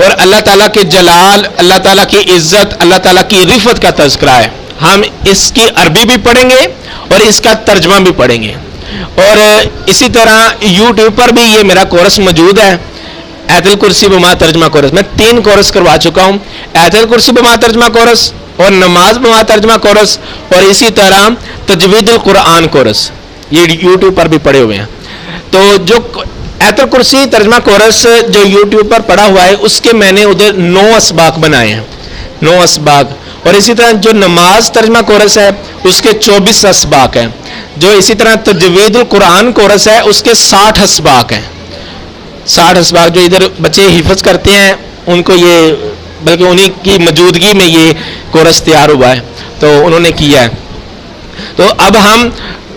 اور اللہ تعالیٰ کے جلال، اللہ تعالیٰ کی عزت، اللہ تعالیٰ کی رفعت کا تذکرہ ہے. ہم اس کی عربی بھی پڑھیں گے اور اس کا ترجمہ بھی پڑھیں گے. اور اسی طرح یوٹیوب پر بھی یہ میرا کورس موجود ہے، آیت الکرسی بما ترجمہ کورس. میں 3 کورس کروا چکا ہوں، آیت الکرسی بما ترجمہ کورس اور نماز بما ترجمہ کورس، اور اسی طرح تجوید القرآن کورس. یہ یوٹیوب پر بھی پڑے ہوئے ہیں. تو جو آیت الکرسی ترجمہ کورس جو یوٹیوب پر پڑا ہوا ہے، اس کے میں نے ادھر 9 اسباق بنائے ہیں، 9 اسباق. اور اسی طرح جو نماز ترجمہ کورس ہے اس کے 24 اسباق ہیں. جو اسی طرح تجوید القرآن کورس ہے اس کے 60 اسباق ہیں. 60 اسباق جو ادھر بچے حفظ کرتے ہیں ان کو یہ، بلکہ انہی کی موجودگی میں یہ کورس تیار ہوا ہے، تو انہوں نے کیا ہے. تو اب ہم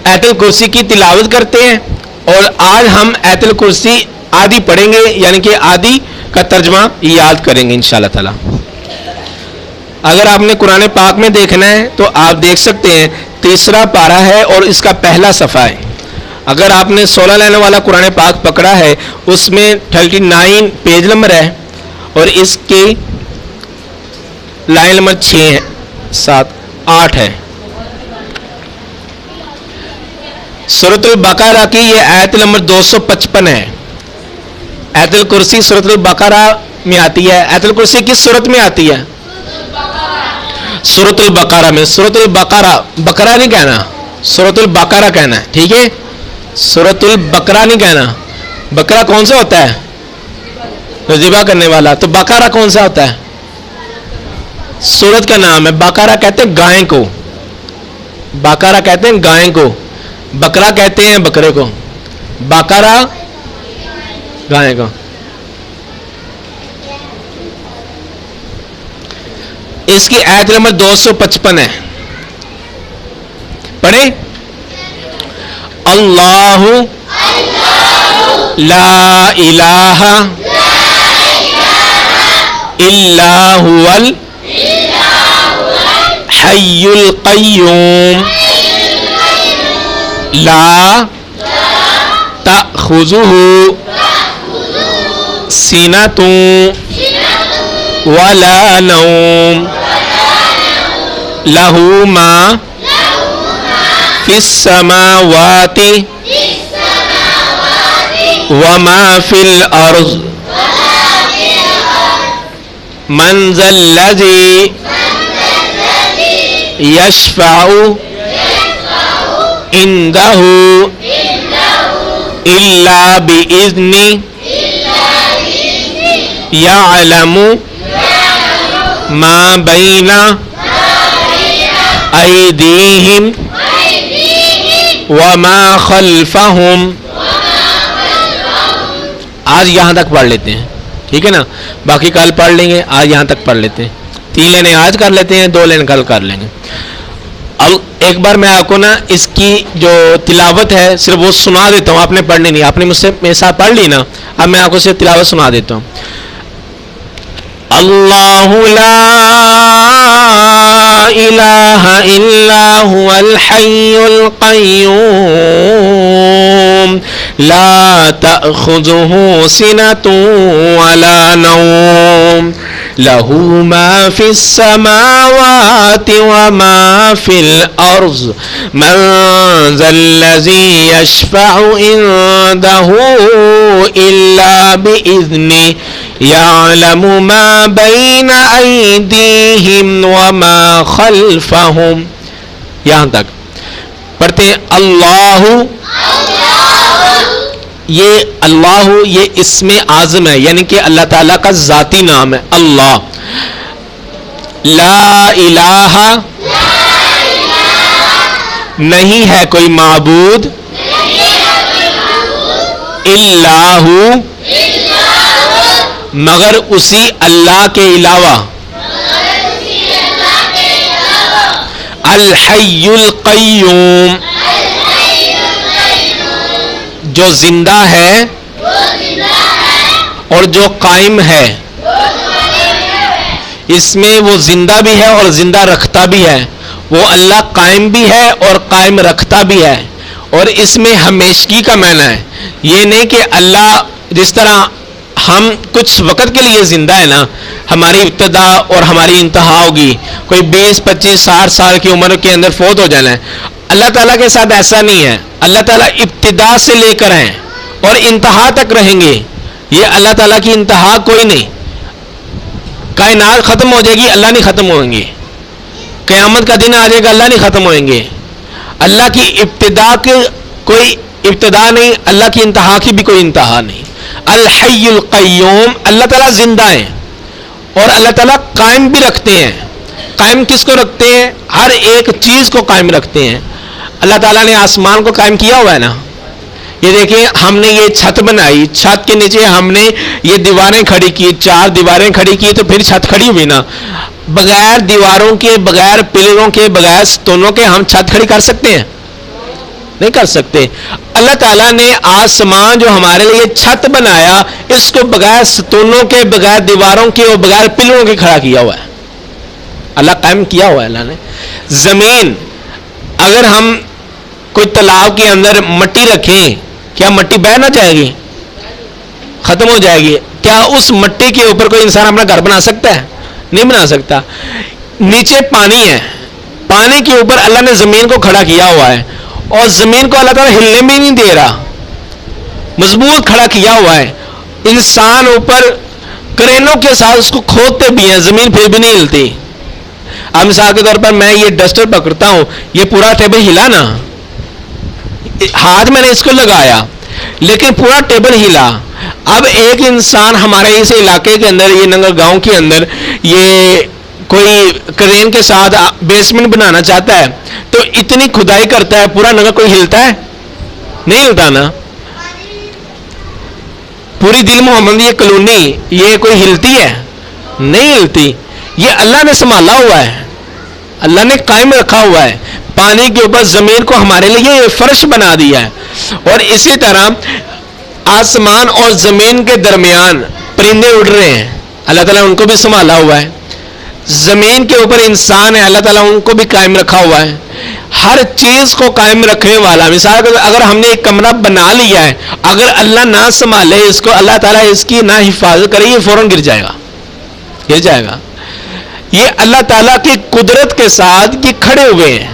آیت الکرسی کی تلاوت کرتے ہیں، اور آج ہم آیت الکرسی آدھی پڑھیں گے، یعنی کہ آدھی کا ترجمہ یاد کریں گے انشاءاللہ تعالی. اگر آپ نے قرآن پاک میں دیکھنا ہے تو آپ دیکھ سکتے ہیں، 3 پارہ ہے اور اس کا پہلا صفحہ ہے. اگر آپ نے 16 لائنوں والا قرآن پاک پکڑا ہے، اس میں 39 پیج نمبر ہے، اور اس کی لائن نمبر 6 7 8 ہے. سورۃ البقرہ کی یہ آیت نمبر 255 ہے. آیت الکرسی سورۃ البقرہ میں آتی ہے. آیت الکرسی کس سورت میں آتی ہے؟ سورۃ البقرہ میں. سورۃ البقرہ، بقرہ نہیں کہنا، سورۃ البقرہ کہنا ہے، ٹھیک ہے؟ سورۃ البقرہ نہیں کہنا. بقرہ کون سا ہوتا ہے؟ ذبح کرنے والا. تو بقرہ کون سا ہوتا ہے؟ سورت کا نام ہے. بقرہ کہتے ہیں گائے کو، بقرہ کہتے ہیں گائے کو، بکرا کہتے ہیں بکرے کو، بقرہ گائے کو. اس کی آیت نمبر 255 ہے. پڑھیں. اللہ لا الہ الا هو الحی القیوم لا تأخذہ سنۃ ولا نوم لہ ما فی السماوات وما فی الارض من ذا الذی یشفع عنده الا بإذنه يعلم ما بين أيديهم وما خلفهم. آج یہاں تک پڑھ لیتے ہیں، ٹھیک ہے نا؟ باقی کل پڑھ لیں گے، آج یہاں تک پڑھ لیتے ہیں. 3 لائنیں آج کر لیتے ہیں، 2 لائن کل کر لیں گے. اب ایک بار میں آپ کو نا اس کی جو تلاوت ہے صرف وہ سنا دیتا ہوں، آپ نے پڑھنی نہیں. آپ نے مجھ سے میرے ساتھ پڑھ لی نا، اب میں آپ کو صرف تلاوت سنا دیتا ہوں. اللہ لا الہ الا هو الحی القیوم لا تأخذہ سنۃ ولا نوم لہ ما فی السماوات وما فی الارض من ذا الذی یشفع عنده الا بإذنہ یعلم ما بین ایدیہم وما خلفہم. یہاں تک پڑھتے ہیں. اللہ، یہ اللہ یہ اسم اعظم ہے، یعنی کہ اللہ تعالیٰ کا ذاتی نام ہے اللہ. لا الہ نہیں ہے کوئی معبود الا ہو مگر اسی اللہ کے علاوہ. الحی القیوم جو زندہ ہے اور جو قائم ہے. اس میں وہ زندہ بھی ہے اور زندہ رکھتا بھی ہے. وہ اللہ قائم بھی ہے اور قائم رکھتا بھی ہے. اور اس میں ہمیشگی کا معنی ہے. یہ نہیں کہ اللہ جس طرح ہم کچھ وقت کے لیے زندہ ہیں نا، ہماری ابتدا اور ہماری انتہا ہوگی، کوئی 20 25 60 سال کی عمر کے اندر فوت ہو جانا ہے. اللہ تعالیٰ کے ساتھ ایسا نہیں ہے. اللہ تعالیٰ ابتدا سے لے کر ہیں اور انتہا تک رہیں گے. یہ اللہ تعالیٰ کی انتہا کوئی نہیں. کائنات ختم ہو جائے گی، اللہ نہیں ختم ہوئیں گے. قیامت کا دن آ جائے گا، اللہ نہیں ختم ہوئیں گے. اللہ کی ابتدا کی کوئی ابتدا نہیں، اللہ کی انتہا کی بھی کوئی انتہا نہیں. الحی القیوم، اللہ تعالیٰ زندہ ہیں اور اللہ تعالیٰ قائم بھی رکھتے ہیں. قائم کس کو رکھتے ہیں؟ ہر ایک چیز کو قائم رکھتے ہیں. اللہ تعالیٰ نے آسمان کو قائم کیا ہوا ہے نا. یہ دیکھیں، ہم نے یہ چھت بنائی، چھت کے نیچے ہم نے یہ دیواریں کھڑی کی، 4 دیواریں کھڑی کی، تو پھر چھت کھڑی ہوئی نا. بغیر دیواروں کے، بغیر پلروں کے، بغیر ستونوں کے ہم چھت کھڑی کر سکتے ہیں؟ نہیں کر سکتے. اللہ تعالیٰ نے آسمان جو ہمارے لیے چھت بنایا، اس کو بغیر ستونوں کے، بغیر دیواروں کے اور بغیر پلروں کے کھڑا کیا ہوا ہے. اللہ قائم کیا ہوا ہے اللہ نے. زمین، اگر ہم کوئی تالاب کے اندر مٹی رکھیں، کیا مٹی بہہ نہ جائے گی؟ ختم ہو جائے گی. کیا اس مٹی کے اوپر کوئی انسان اپنا گھر بنا سکتا ہے؟ نہیں بنا سکتا. نیچے پانی ہے، پانی کے اوپر اللہ نے زمین کو کھڑا کیا ہوا ہے اور زمین کو اللہ تعالیٰ ہلنے بھی نہیں دے رہا، مضبوط کھڑا کیا ہوا ہے. انسان اوپر کرینوں کے ساتھ اس کو کھودتے بھی ہیں، زمین پھر بھی نہیں ہلتی. اب مثال کے طور پر میں یہ ڈسٹر پکڑتا ہوں، یہ پورا ٹیبل ہلا نا، ہاتھ میں نے اس کو لگایا لیکن پورا ٹیبل ہلا. اب ایک انسان ہمارے اس علاقے کے اندر، یہ ننگل گاؤں کے اندر، یہ کوئی کرین کے ساتھ بیسمنٹ بنانا چاہتا ہے تو اتنی کھدائی کرتا ہے، پورا ننگل کوئی ہلتا ہے؟ نہیں ہلتا نا. پوری دل محمد یہ کالونی، یہ کوئی ہلتی ہے؟ نہیں ہلتی. یہ اللہ نے سنبھالا ہوا ہے، اللہ نے قائم رکھا ہوا ہے. پانی کے اوپر زمین کو ہمارے لیے فرش بنا دیا ہے. اور اسی طرح آسمان اور زمین کے درمیان پرندے اڑ رہے ہیں، اللہ تعالیٰ نے ان کو بھی سنبھالا ہوا ہے. زمین کے اوپر انسان ہے، اللہ تعالیٰ ان کو بھی قائم رکھا ہوا ہے. ہر چیز کو قائم رکھنے والا. مثال کے اگر ہم نے ایک کمرہ بنا لیا ہے، اگر اللہ نہ سنبھالے اس کو، اللہ تعالیٰ اس کی نہ حفاظت کرے، یہ فوراً گر جائے گا، گر جائے گا. یہ اللہ تعالیٰ کی قدرت کے ساتھ یہ کھڑے ہوئے ہیں.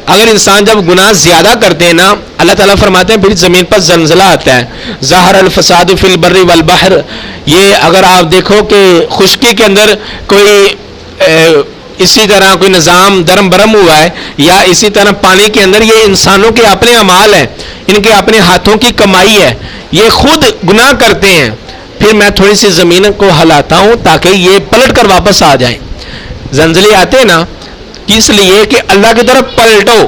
اگر انسان جب گناہ زیادہ کرتے ہیں نا، اللہ تعالیٰ فرماتے ہیں پھر زمین پر زلزلہ آتا ہے. ظاہر الفساد فی البر والبحر. یہ اگر آپ دیکھو کہ خشکی کے اندر کوئی اسی طرح کوئی نظام درم برم ہوا ہے، یا اسی طرح پانی کے اندر، یہ انسانوں کے اپنے اعمال ہیں، ان کے اپنے ہاتھوں کی کمائی ہے. یہ خود گناہ کرتے ہیں، پھر میں تھوڑی سی زمین کو ہلاتا ہوں تاکہ یہ پلٹ کر واپس آ جائیں. زلزلے آتے ہیں نا، اس لیے کہ اللہ کی طرف پلٹو،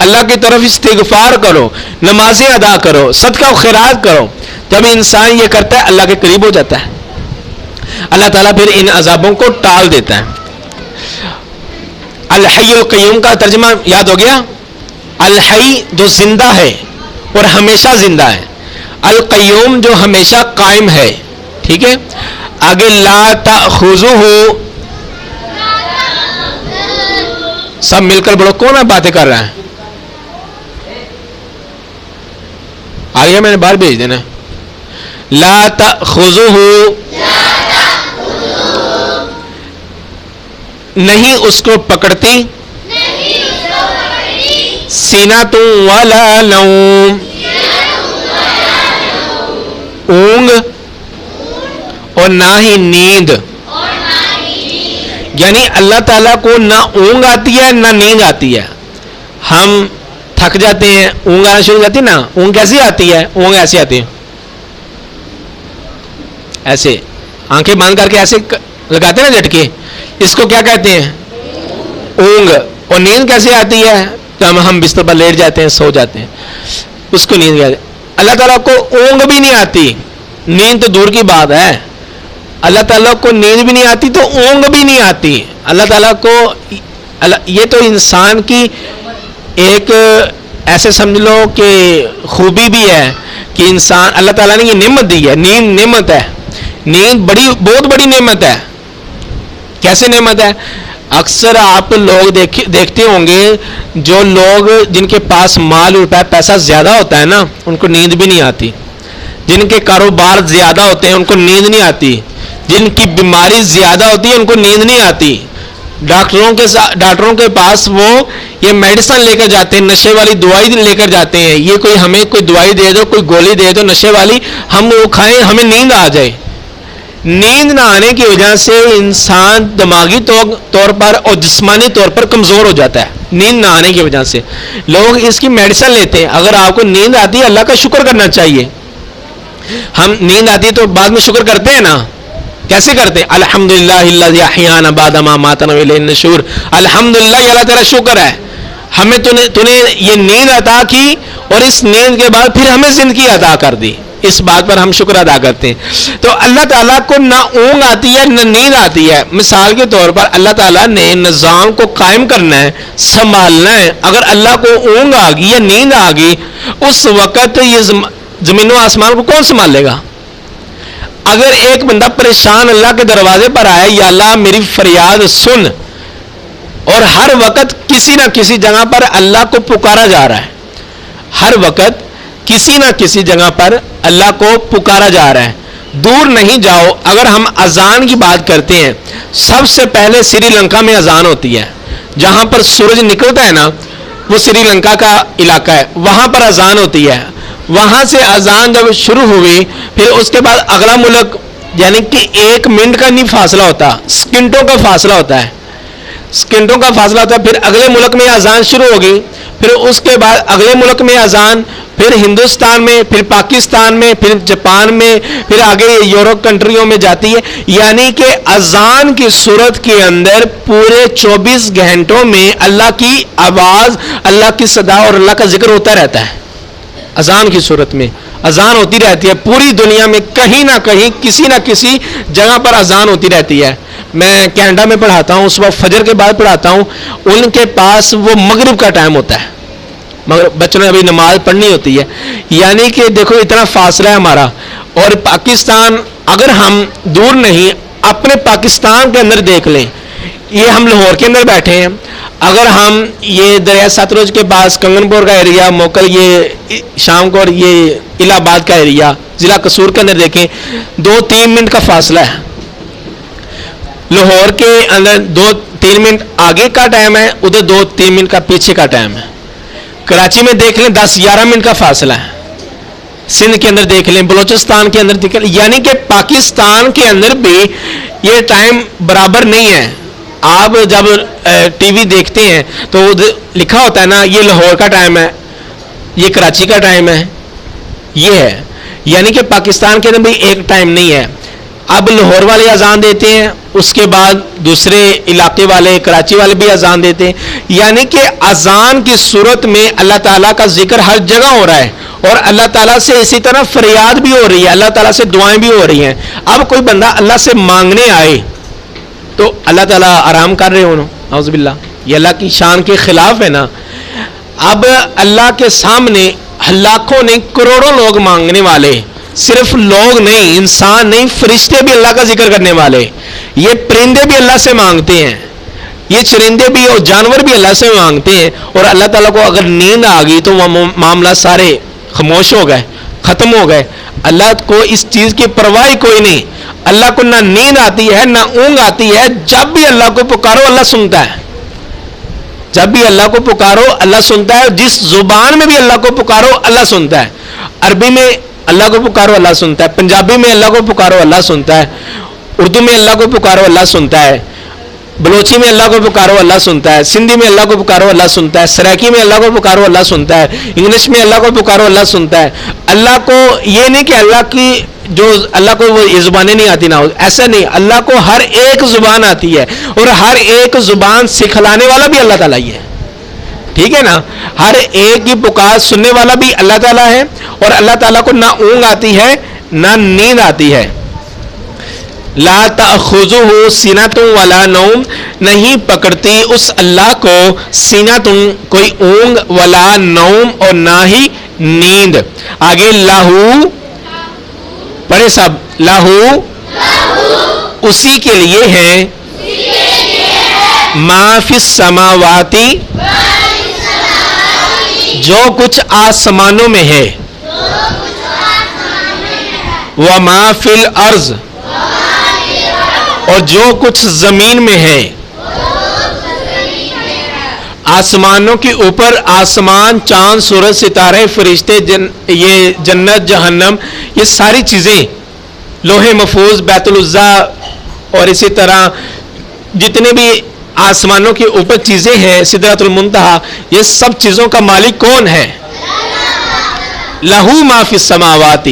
اللہ کی طرف استغفار کرو، نمازیں ادا کرو، صدقہ و خیرات کرو. جب انسان یہ کرتا ہے اللہ کے قریب ہو جاتا ہے. اللہ تعالیٰ پھر ان عذابوں کو ٹال دیتا ہے. الحی القیوم کا ترجمہ یاد ہو گیا؟ الحی جو زندہ ہے اور ہمیشہ زندہ ہے، القیوم جو ہمیشہ قائم ہے. ٹھیک ہے. آگے لا تأخذہ، سب مل کر بڑھو. کون ہے باتیں کر رہا ہے؟ آگے میں نے باہر بھیج دینا. لا تأخذہ، نہیں اس کو پکڑتی، سینۃ ولا نوم، اونگ اور نہ ہی نیند. یعنی اللہ تعالیٰ کو نہ اونگ آتی ہے نہ نیند آتی ہے. ہم تھک جاتے ہیں، اونگ آنا شروع ہو جاتی ہے نا. اونگ کیسی آتی ہے؟ اونگ ایسی آتی ہے، ایسے آنکھیں بند کر کے ایسے لگاتے ہیں نا جھٹکے، اس کو کیا کہتے ہیں؟ اونگ. اور نیند کیسے آتی ہے؟ تو ہم بستر پر لیٹ جاتے ہیں، سو جاتے ہیں، اس کو نیند کہتے ہیں. اللہ تعالیٰ کو اونگ بھی نہیں آتی، نیند تو دور کی بات ہے. اللہ تعالیٰ کو نیند بھی نہیں آتی تو اونگ بھی نہیں آتی. اللہ تعالیٰ کو یہ تو انسان کی ایک ایسے سمجھ لو کہ خوبی بھی ہے کہ انسان، اللہ تعالیٰ نے یہ نعمت دی ہے. نیند نعمت ہے، نیند بہت بڑی نعمت ہے. کیسے نعمت ہے؟ اکثر آپ لوگ دیکھتے ہوں گے، جو لوگ جن کے پاس مال ہوتا ہے، پیسہ زیادہ ہوتا ہے نا، ان کو نیند بھی نہیں آتی. جن کے کاروبار زیادہ ہوتے ہیں ان کو نیند نہیں آتی، جن کی بیماری زیادہ ہوتی ہے ان کو نیند نہیں آتی، ڈاکٹروں کے پاس وہ یہ میڈیسن لے کر جاتے ہیں، نشے والی دوائی لے کر جاتے ہیں، یہ کوئی ہمیں کوئی دوائی دے دو، کوئی گولی دے دو نشے والی، ہم وہ کھائیں ہمیں نیند آ جائے۔ نیند نہ آنے کی وجہ سے انسان دماغی طور پر اور جسمانی طور پر کمزور ہو جاتا ہے، نیند نہ آنے کی وجہ سے لوگ اس کی میڈیسن لیتے ہیں۔ اگر آپ کو نیند آتی ہے اللہ کا شکر کرنا چاہیے۔ ہم نیند آتی ہے تو بعد میں شکر کرتے ہیں نا، کیسے کرتے ہیں؟ الحمدللہ الذی احیانا بعد ما اماتنا والیہ النشور، الحمدللہ اللہ تیرا شکر ہے، ہمیں تو نے یہ نیند عطا کی اور اس نیند کے بعد پھر ہمیں زندگی عطا کر دی، اس بات پر ہم شکر ادا کرتے ہیں۔ تو اللہ تعالیٰ کو نہ اونگ آتی ہے نہ نیند آتی ہے۔ مثال کے طور پر اللہ تعالیٰ نے نظام کو قائم کرنا ہے، سنبھالنا ہے، اگر اللہ کو اونگ آ گئی یا نیند آ گئی اس وقت یہ زمین و آسمان کو کون سنبھالے گا؟ اگر ایک بندہ پریشان اللہ کے دروازے پر آئے، یا اللہ میری فریاد سن، اور ہر وقت کسی نہ کسی جگہ پر اللہ کو پکارا جا رہا ہے، ہر وقت کسی نہ کسی جگہ پر اللہ کو پکارا جا رہا ہے، دور نہیں جاؤ۔ اگر ہم اذان کی بات کرتے ہیں، سب سے پہلے سری لنکا میں اذان ہوتی ہے، جہاں پر سورج نکلتا ہے نا وہ سری لنکا کا علاقہ ہے، وہاں پر اذان ہوتی ہے۔ وہاں سے اذان جب شروع ہوئی پھر اس کے بعد اگلا ملک، یعنی کہ 1 منٹ کا نہیں فاصلہ ہوتا، سکنٹوں کا فاصلہ ہوتا ہے، سکنٹوں کا فاصلہ ہوتا ہے، پھر اگلے ملک میں اذان شروع ہوگی، پھر اس کے بعد اگلے ملک میں اذان، پھر ہندوستان میں، پھر پاکستان میں، پھر جاپان میں، پھر آگے یورپ کنٹریوں میں جاتی ہے۔ یعنی کہ اذان کی صورت کے اندر پورے 24 گھنٹوں میں اللہ کی آواز، اللہ کی صدا اور اللہ کا ذکر ہوتا رہتا ہے۔ اذان کی صورت میں اذان ہوتی رہتی ہے، پوری دنیا میں کہیں نہ کہیں کسی نہ کسی جگہ پر اذان ہوتی رہتی ہے۔ میں کینیڈا میں پڑھاتا ہوں، اس وقت فجر کے بعد پڑھاتا ہوں، ان کے پاس وہ مغرب کا ٹائم ہوتا ہے، مگر بچوں نے ابھی نماز پڑھنی ہوتی ہے۔ یعنی کہ دیکھو اتنا فاصلہ ہے ہمارا، اور پاکستان اگر ہم دور نہیں، اپنے پاکستان کے اندر دیکھ لیں، یہ ہم لاہور کے اندر بیٹھے ہیں، اگر ہم یہ دریا ستلج کے پاس کنگن پور کا ایریا، موکل، یہ شام کو، اور یہ الہ آباد کا ایریا ضلع قصور کے اندر دیکھیں، 2-3 منٹ کا فاصلہ ہے۔ لاہور کے اندر 2-3 منٹ آگے کا ٹائم ہے، ادھر 2-3 منٹ کا پیچھے کا ٹائم ہے۔ کراچی میں دیکھ لیں 10-11 منٹ کا فاصلہ ہے، سندھ کے اندر دیکھ لیں، بلوچستان کے اندر دیکھ لیں، یعنی کہ پاکستان کے اندر بھی یہ ٹائم برابر نہیں ہے۔ آپ جب ٹی وی دیکھتے ہیں تو لکھا ہوتا ہے نا یہ لاہور کا ٹائم ہے، یہ کراچی کا ٹائم ہے، یہ ہے، یعنی کہ پاکستان کے اندر بھی ایک ٹائم نہیں ہے۔ اب لاہور والے اذان دیتے ہیں، اس کے بعد دوسرے علاقے والے، کراچی والے بھی اذان دیتے ہیں، یعنی کہ اذان کی صورت میں اللہ تعالیٰ کا ذکر ہر جگہ ہو رہا ہے، اور اللہ تعالیٰ سے اسی طرح فریاد بھی ہو رہی ہے، اللہ تعالیٰ سے دعائیں بھی ہو رہی ہیں۔ اب کوئی بندہ اللہ سے مانگنے آئے تو اللہ تعالیٰ آرام کر رہے ہوں، اعوذ باللہ، یہ اللہ کی شان کے خلاف ہے نا۔ اب اللہ کے سامنے لاکھوں نہیں کروڑوں لوگ مانگنے والے، صرف لوگ نہیں، انسان نہیں، فرشتے بھی اللہ کا ذکر کرنے والے، یہ پرندے بھی اللہ سے مانگتے ہیں، یہ چرندے بھی اور جانور بھی اللہ سے مانگتے ہیں، اور اللہ تعالیٰ کو اگر نیند آ گئی تو وہ معاملہ سارے خاموش ہو گئے، ختم ہو گئے۔ اللہ کو اس چیز کی پرواہ کوئی نہیں، اللہ کو نہ نیند آتی ہے نہ اونگ آتی ہے، جب بھی اللہ کو پکارو اللہ سنتا ہے، جب بھی اللہ کو پکارو اللہ سنتا ہے، جس زبان میں بھی اللہ کو پکارو اللہ سنتا ہے۔ عربی میں اللہ کو پکارو اللہ سنتا ہے، پنجابی میں اللہ کو پکارو اللہ سنتا ہے، اردو میں اللہ کو پکارو اللہ سنتا ہے، بلوچی میں اللہ کو پکارو اللہ سنتا ہے، سندھی میں اللہ کو پکارو اللہ سنتا ہے، سرائکی میں اللہ کو پکارو اللہ سنتا ہے، انگلش میں اللہ کو پکارو اللہ سنتا ہے۔ اللہ کو یہ نہیں کہ اللہ کی جو اللہ کو وہ زبانیں نہیں آتی، نہ ایسا نہیں، اللہ کو ہر ایک زبان آتی ہے، اور ہر ایک زبان سکھلانے والا بھی اللہ تعالیٰ ہی ہے، ٹھیک ہے نا۔ ہر ایک کی پکار سننے والا بھی اللہ تعالیٰ ہے، اور اللہ تعالیٰ کو نہ اونگ آتی ہے نہ نیند آتی ہے۔ لا تأخذہ سنۃ ولا نوم، نہیں پکڑتی اس اللہ کو سنۃ کوئی اونگ، ولا نوم اور نہ ہی نیند۔ آگے لاہو پڑھے سب، لاہو اسی کے لیے ہے، ما فی السماواتی جو کچھ آسمانوں میں ہے، وما فی الارض، اور جو کچھ زمین میں ہے. آسمانوں کے اوپر آسمان، چاند، سورج، ستارے، فرشتے، یہ جنت، جہنم، یہ ساری چیزیں، لوح محفوظ، بیت العزا، اور اسی طرح جتنے بھی آسمانوں کے اوپر چیزیں ہیں، سدرۃ المنتہا، یہ سب چیزوں کا مالک کون ہے؟ لہو ما فی السماوات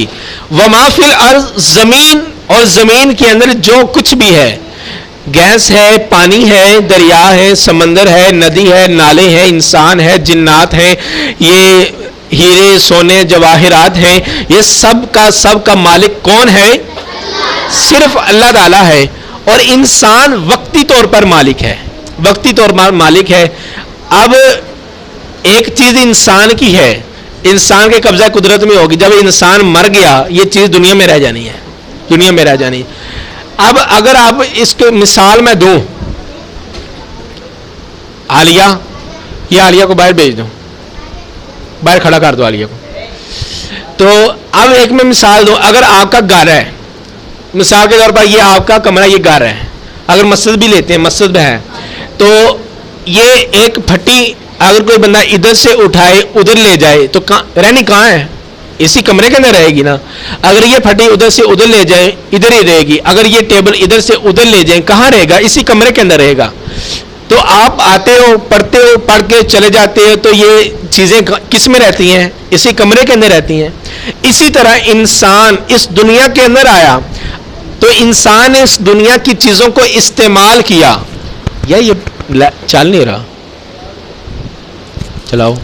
وما فی الارض. زمین اور زمین کے اندر جو کچھ بھی ہے، گیس ہے، پانی ہے، دریا ہے، سمندر ہے، ندی ہے، نالے ہیں، انسان ہے، جنات ہیں، یہ ہیرے، سونے، جواہرات ہیں، یہ سب کا مالک کون ہے؟ صرف اللہ تعالیٰ ہے. اور انسان وقتی طور پر مالک ہے، وقتی طور پر مالک ہے. اب ایک چیز انسان کی ہے، انسان کے قبضہ قدرت میں ہوگی. جب انسان مر گیا یہ چیز دنیا میں رہ جانی ہے، دنیا میں رہ جانی ہے. اب اگر آپ اس کو مثال میں دوں، عالیہ، یہ عالیہ کو باہر بھیج دو، باہر کھڑا کر دو عالیہ کو. تو اب ایک میں مثال دوں، اگر آپ کا گھر ہے، مثال کے طور پر یہ آپ کا کمرہ، یہ گھر ہے. اگر مسجد بھی لیتے ہیں، مسجد میں ہے، تو یہ ایک پھٹی اگر کوئی بندہ ادھر سے اٹھائے ادھر لے جائے تو رہنی کہاں ہے؟ اسی کمرے کے اندر رہے گی نا. اگر یہ پھٹی ادھر سے ادھر لے جائیں ادھر ہی رہے گی. اگر یہ ٹیبل ادھر سے ادھر لے جائیں کہاں رہے گا؟ اسی کمرے کے اندر رہے گا. تو آپ آتے ہو، پڑھتے ہو، پڑھ کے چلے جاتے ہو، تو یہ چیزیں کس میں رہتی ہیں؟ اسی کمرے کے اندر رہتی ہیں. اسی طرح انسان اس دنیا کے اندر آیا تو انسان نے اس دنیا کی چیزوں کو استعمال کیا. یا یہ چل نہیں رہا، چلاؤ.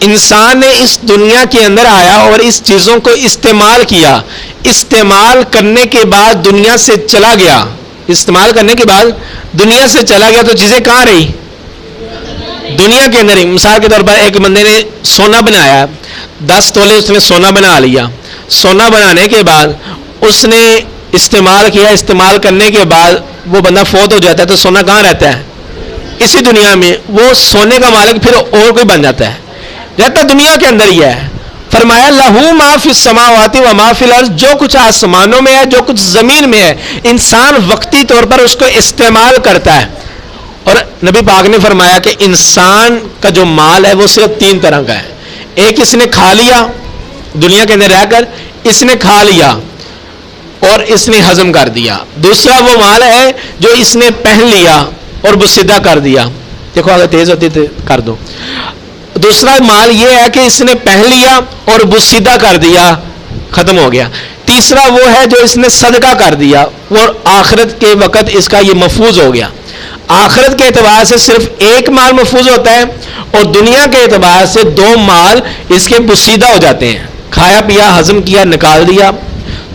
انسان نے اس دنیا کے اندر آیا اور اس چیزوں کو استعمال کیا. استعمال کرنے کے بعد دنیا سے چلا گیا. استعمال کرنے کے بعد دنیا سے چلا گیا تو چیزیں کہاں رہی؟ دنیا کے اندر ہی. مثال کے طور پر ایک بندے نے سونا بنایا، 10 تولے اس نے سونا بنا لیا. سونا بنانے کے بعد اس نے استعمال کیا. استعمال کرنے کے بعد وہ بندہ فوت ہو جاتا ہے تو سونا کہاں رہتا ہے؟ اسی دنیا میں. وہ سونے کا مالک پھر اور کوئی بن جاتا ہے، رہتا دنیا کے اندر ہی ہے. فرمایا لہو ما فی السماوات و ما فی الارض، جو کچھ آسمانوں میں ہے، جو کچھ زمین میں ہے، انسان وقتی طور پر اس کو استعمال کرتا ہے. اور نبی پاک نے فرمایا کہ انسان کا جو مال ہے وہ صرف 3 طرح کا ہے. ایک اس نے کھا لیا دنیا کے اندر رہ کر، اس نے کھا لیا اور اس نے ہضم کر دیا. دوسرا وہ مال ہے جو اس نے پہن لیا اور بسیدہ کر دیا. دیکھو اگر تیز ہوتی تو کر دو. دوسرا مال یہ ہے کہ اس نے پہن لیا اور بسیدہ کر دیا، ختم ہو گیا. تیسرا وہ ہے جو اس نے صدقہ کر دیا اور آخرت کے وقت اس کا یہ محفوظ ہو گیا. آخرت کے اعتبار سے صرف ایک مال محفوظ ہوتا ہے اور دنیا کے اعتبار سے 2 مال اس کے بسیدہ ہو جاتے ہیں. کھایا پیا، ہضم کیا، نکال دیا.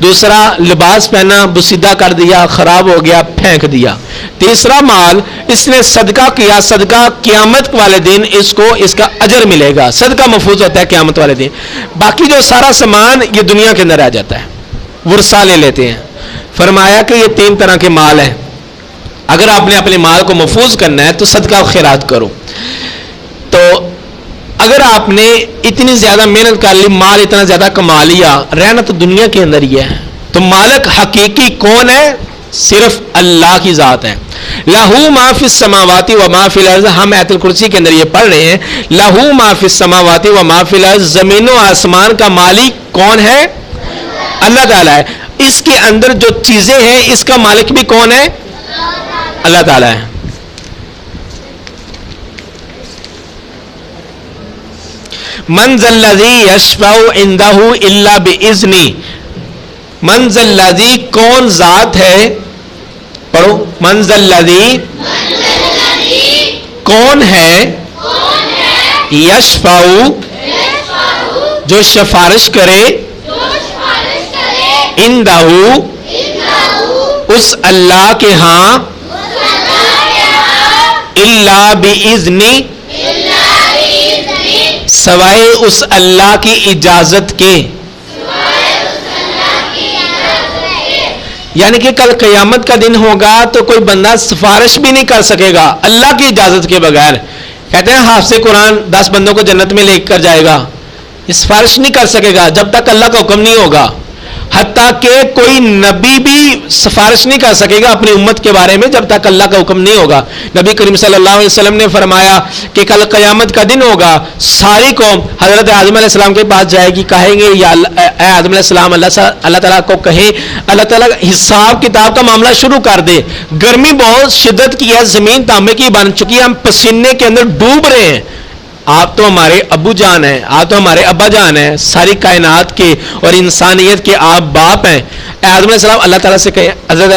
دوسرا لباس پہنا، بسیدہ کر دیا، خراب ہو گیا، پھینک دیا. تیسرا مال اس نے صدقہ کیا. صدقہ قیامت والے دن اس کو اس کا اجر ملے گا. صدقہ محفوظ ہوتا ہے قیامت والے دن. باقی جو سارا سامان یہ دنیا کے اندر آ جاتا ہے، ورثہ لے لیتے ہیں. فرمایا کہ یہ 3 طرح کے مال ہیں. اگر آپ نے اپنے مال کو محفوظ کرنا ہے تو صدقہ و خیرات کرو. تو اگر آپ نے اتنی زیادہ محنت کر لی، مال اتنا زیادہ کما لیا، رہنا تو دنیا کے اندر ہی ہے. تو مالک حقیقی کون ہے؟ صرف اللہ کی ذات ہے. لہو ما فی السماوات و ما فی الارض. ہم آیت الکرسی کے اندر یہ پڑھ رہے ہیں لہو ما فی السماوات و ما فی الارض. زمین و آسمان کا مالک کون ہے؟ اللہ تعالیٰ ہے. اس کے اندر جو چیزیں ہیں اس کا مالک بھی کون ہے؟ اللہ تعالیٰ ہے. من ذا الذی یشفع عندہ الا باذنہ. من ذا الذی، کون ذات ہے؟ پڑھو. من ذا الذی، کون ہے؟ یشفع، جو سفارش کرے، عندہ، اس اللہ کے ہاں، الا باذنہ، سوائے اس اللہ کی اجازت کے. یعنی کہ کل قیامت کا دن ہوگا تو کوئی بندہ سفارش بھی نہیں کر سکے گا اللہ کی اجازت کے بغیر. کہتے ہیں حافظ قرآن 10 بندوں کو جنت میں لے کر جائے گا، یہ سفارش نہیں کر سکے گا جب تک اللہ کا حکم نہیں ہوگا. حتیٰ کہ کوئی نبی بھی سفارش نہیں کر سکے گا اپنی امت کے بارے میں جب تک اللہ کا حکم نہیں ہوگا. نبی کریم صلی اللہ علیہ وسلم نے فرمایا کہ کل قیامت کا دن ہوگا, ساری قوم حضرت آدم علیہ السلام کے پاس جائے گی, کہیں گے یا اے آدم علیہ السلام, اللہ تعالیٰ کو کہیں اللہ تعالیٰ حساب کتاب کا معاملہ شروع کر دے, گرمی بہت شدت کی ہے, زمین تانبے کی بن چکی ہے, ہم پسینے کے اندر ڈوب رہے ہیں, آپ تو ہمارے ابو جان ہیں, آپ تو ہمارے ابا جان ہیں, ساری کائنات کے اور انسانیت کے آپ باپ ہیں. اے آدم علیہ السلام اللہ تعالیٰ سے کہیں, حضرت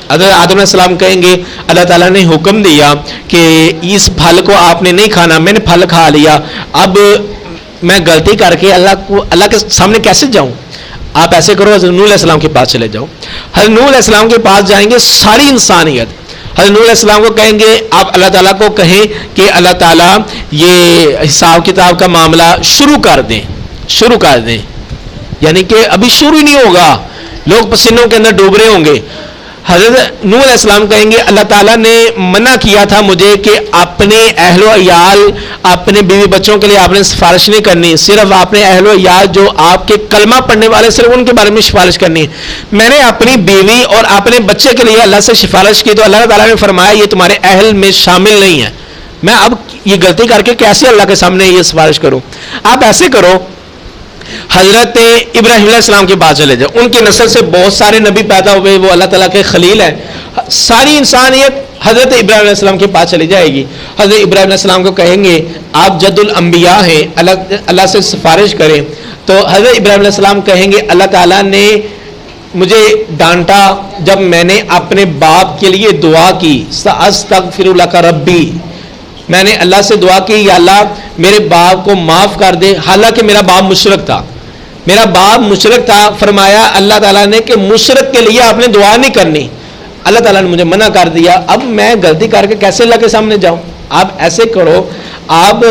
آدم علیہ السلام کہیں گے اللہ تعالیٰ نے حکم دیا کہ اس پھل کو آپ نے نہیں کھانا, میں نے پھل کھا لیا, اب میں غلطی کر کے اللہ کے سامنے کیسے جاؤں؟ آپ ایسے کرو, حضرت نوح علیہ السلام کے پاس چلے جاؤ. حضرت نوح علیہ السلام کے پاس جائیں گے ساری انسانیت, حضرت نوح علیہ السلام کو کہیں گے آپ اللہ تعالیٰ کو کہیں کہ اللہ تعالیٰ یہ حساب کتاب کا معاملہ شروع کر دیں, یعنی کہ ابھی شروع ہی نہیں ہوگا, لوگ پسینوں کے اندر ڈوب رہے ہوں گے. حضرت نوح علیہ السلام کہیں گے اللہ تعالیٰ نے منع کیا تھا مجھے کہ اپنے اہل و عیال, اپنے بیوی بچوں کے لیے آپ نے سفارش نہیں کرنی, صرف اپنے اہل و عیال جو آپ کے کلمہ پڑھنے والے صرف ان کے بارے میں سفارش کرنی ہے. میں نے اپنی بیوی اور اپنے بچے کے لیے اللہ سے سفارش کی تو اللہ تعالیٰ نے فرمایا یہ تمہارے اہل میں شامل نہیں ہے, میں اب یہ غلطی کر کے کیسے اللہ کے سامنے یہ سفارش کروں؟ آپ ایسے کرو, حضرت ابراہیم علیہ السلام کے پاس چلے جاؤ, ان کی نسل سے بہت سارے نبی پیدا ہوئے, وہ اللہ تعالیٰ کے خلیل ہیں, ساری انسانیت حضرت ابراہیم علیہ السلام کے پاس چلی جائے گی. حضرت ابراہیم علیہ السلام کو کہیں گے آپ جد الانبیاء ہیں, اللہ سے سفارش کریں, تو حضرت ابراہیم علیہ السلام کہیں گے اللہ تعالیٰ نے مجھے ڈانٹا جب میں نے اپنے باپ کے لیے دعا کی, استغفر لک ربی, میں نے اللہ سے دعا کی یا اللہ میرے باپ کو معاف کر دے, حالانکہ میرا باپ مشرک تھا, فرمایا اللہ تعالیٰ نے کہ مشرک کے لیے آپ نے دعا نہیں کرنی, اللہ تعالیٰ نے مجھے منع کر دیا, اب میں غلطی کر کے کیسے اللہ کے سامنے جاؤں؟ آپ ایسے کرو, آپ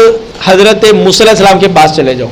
حضرت موسیٰ علیہ السلام کے پاس چلے جاؤ.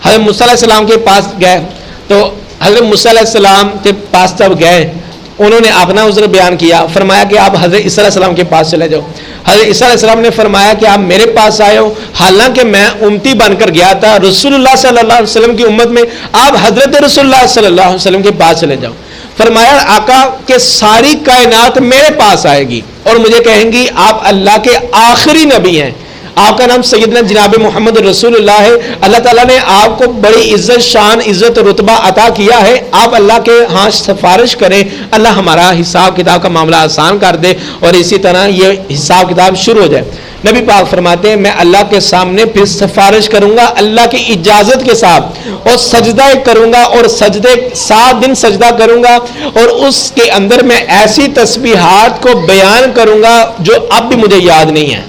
حضرت موسیٰ علیہ السلام کے پاس گئے تو حضرت موسیٰ علیہ السلام کے پاس جب گئے انہوں نے اپنا عذر بیان کیا, فرمایا کہ آپ حضرت عیسیٰ علیہ السلام کے پاس چلے جاؤ. حضرت عیسیٰ علیہ السلام نے فرمایا کہ آپ میرے پاس آئے ہو, حالانکہ میں امتی بن کر گیا تھا رسول اللہ صلی اللہ علیہ وسلم کی امت میں, آپ حضرت رسول اللہ صلی اللہ علیہ وسلم کے پاس چلے جاؤ. فرمایا آقا کہ ساری کائنات میرے پاس آئے گی اور مجھے کہیں گی آپ اللہ کے آخری نبی ہیں, آپ کا نام سیدنا جناب محمد رسول اللہ ہے, اللہ تعالیٰ نے آپ کو بڑی عزت, شان, عزت رتبہ عطا کیا ہے, آپ اللہ کے ہاں سفارش کریں, اللہ ہمارا حساب کتاب کا معاملہ آسان کر دے اور اسی طرح یہ حساب کتاب شروع ہو جائے. نبی پاک فرماتے ہیں میں اللہ کے سامنے پھر سفارش کروں گا اللہ کی اجازت کے ساتھ, اور سجدہ کروں گا, اور 7 دن سجدہ کروں گا, اور اس کے اندر میں ایسی تسبیحات کو بیان کروں گا جو اب بھی مجھے یاد نہیں ہے,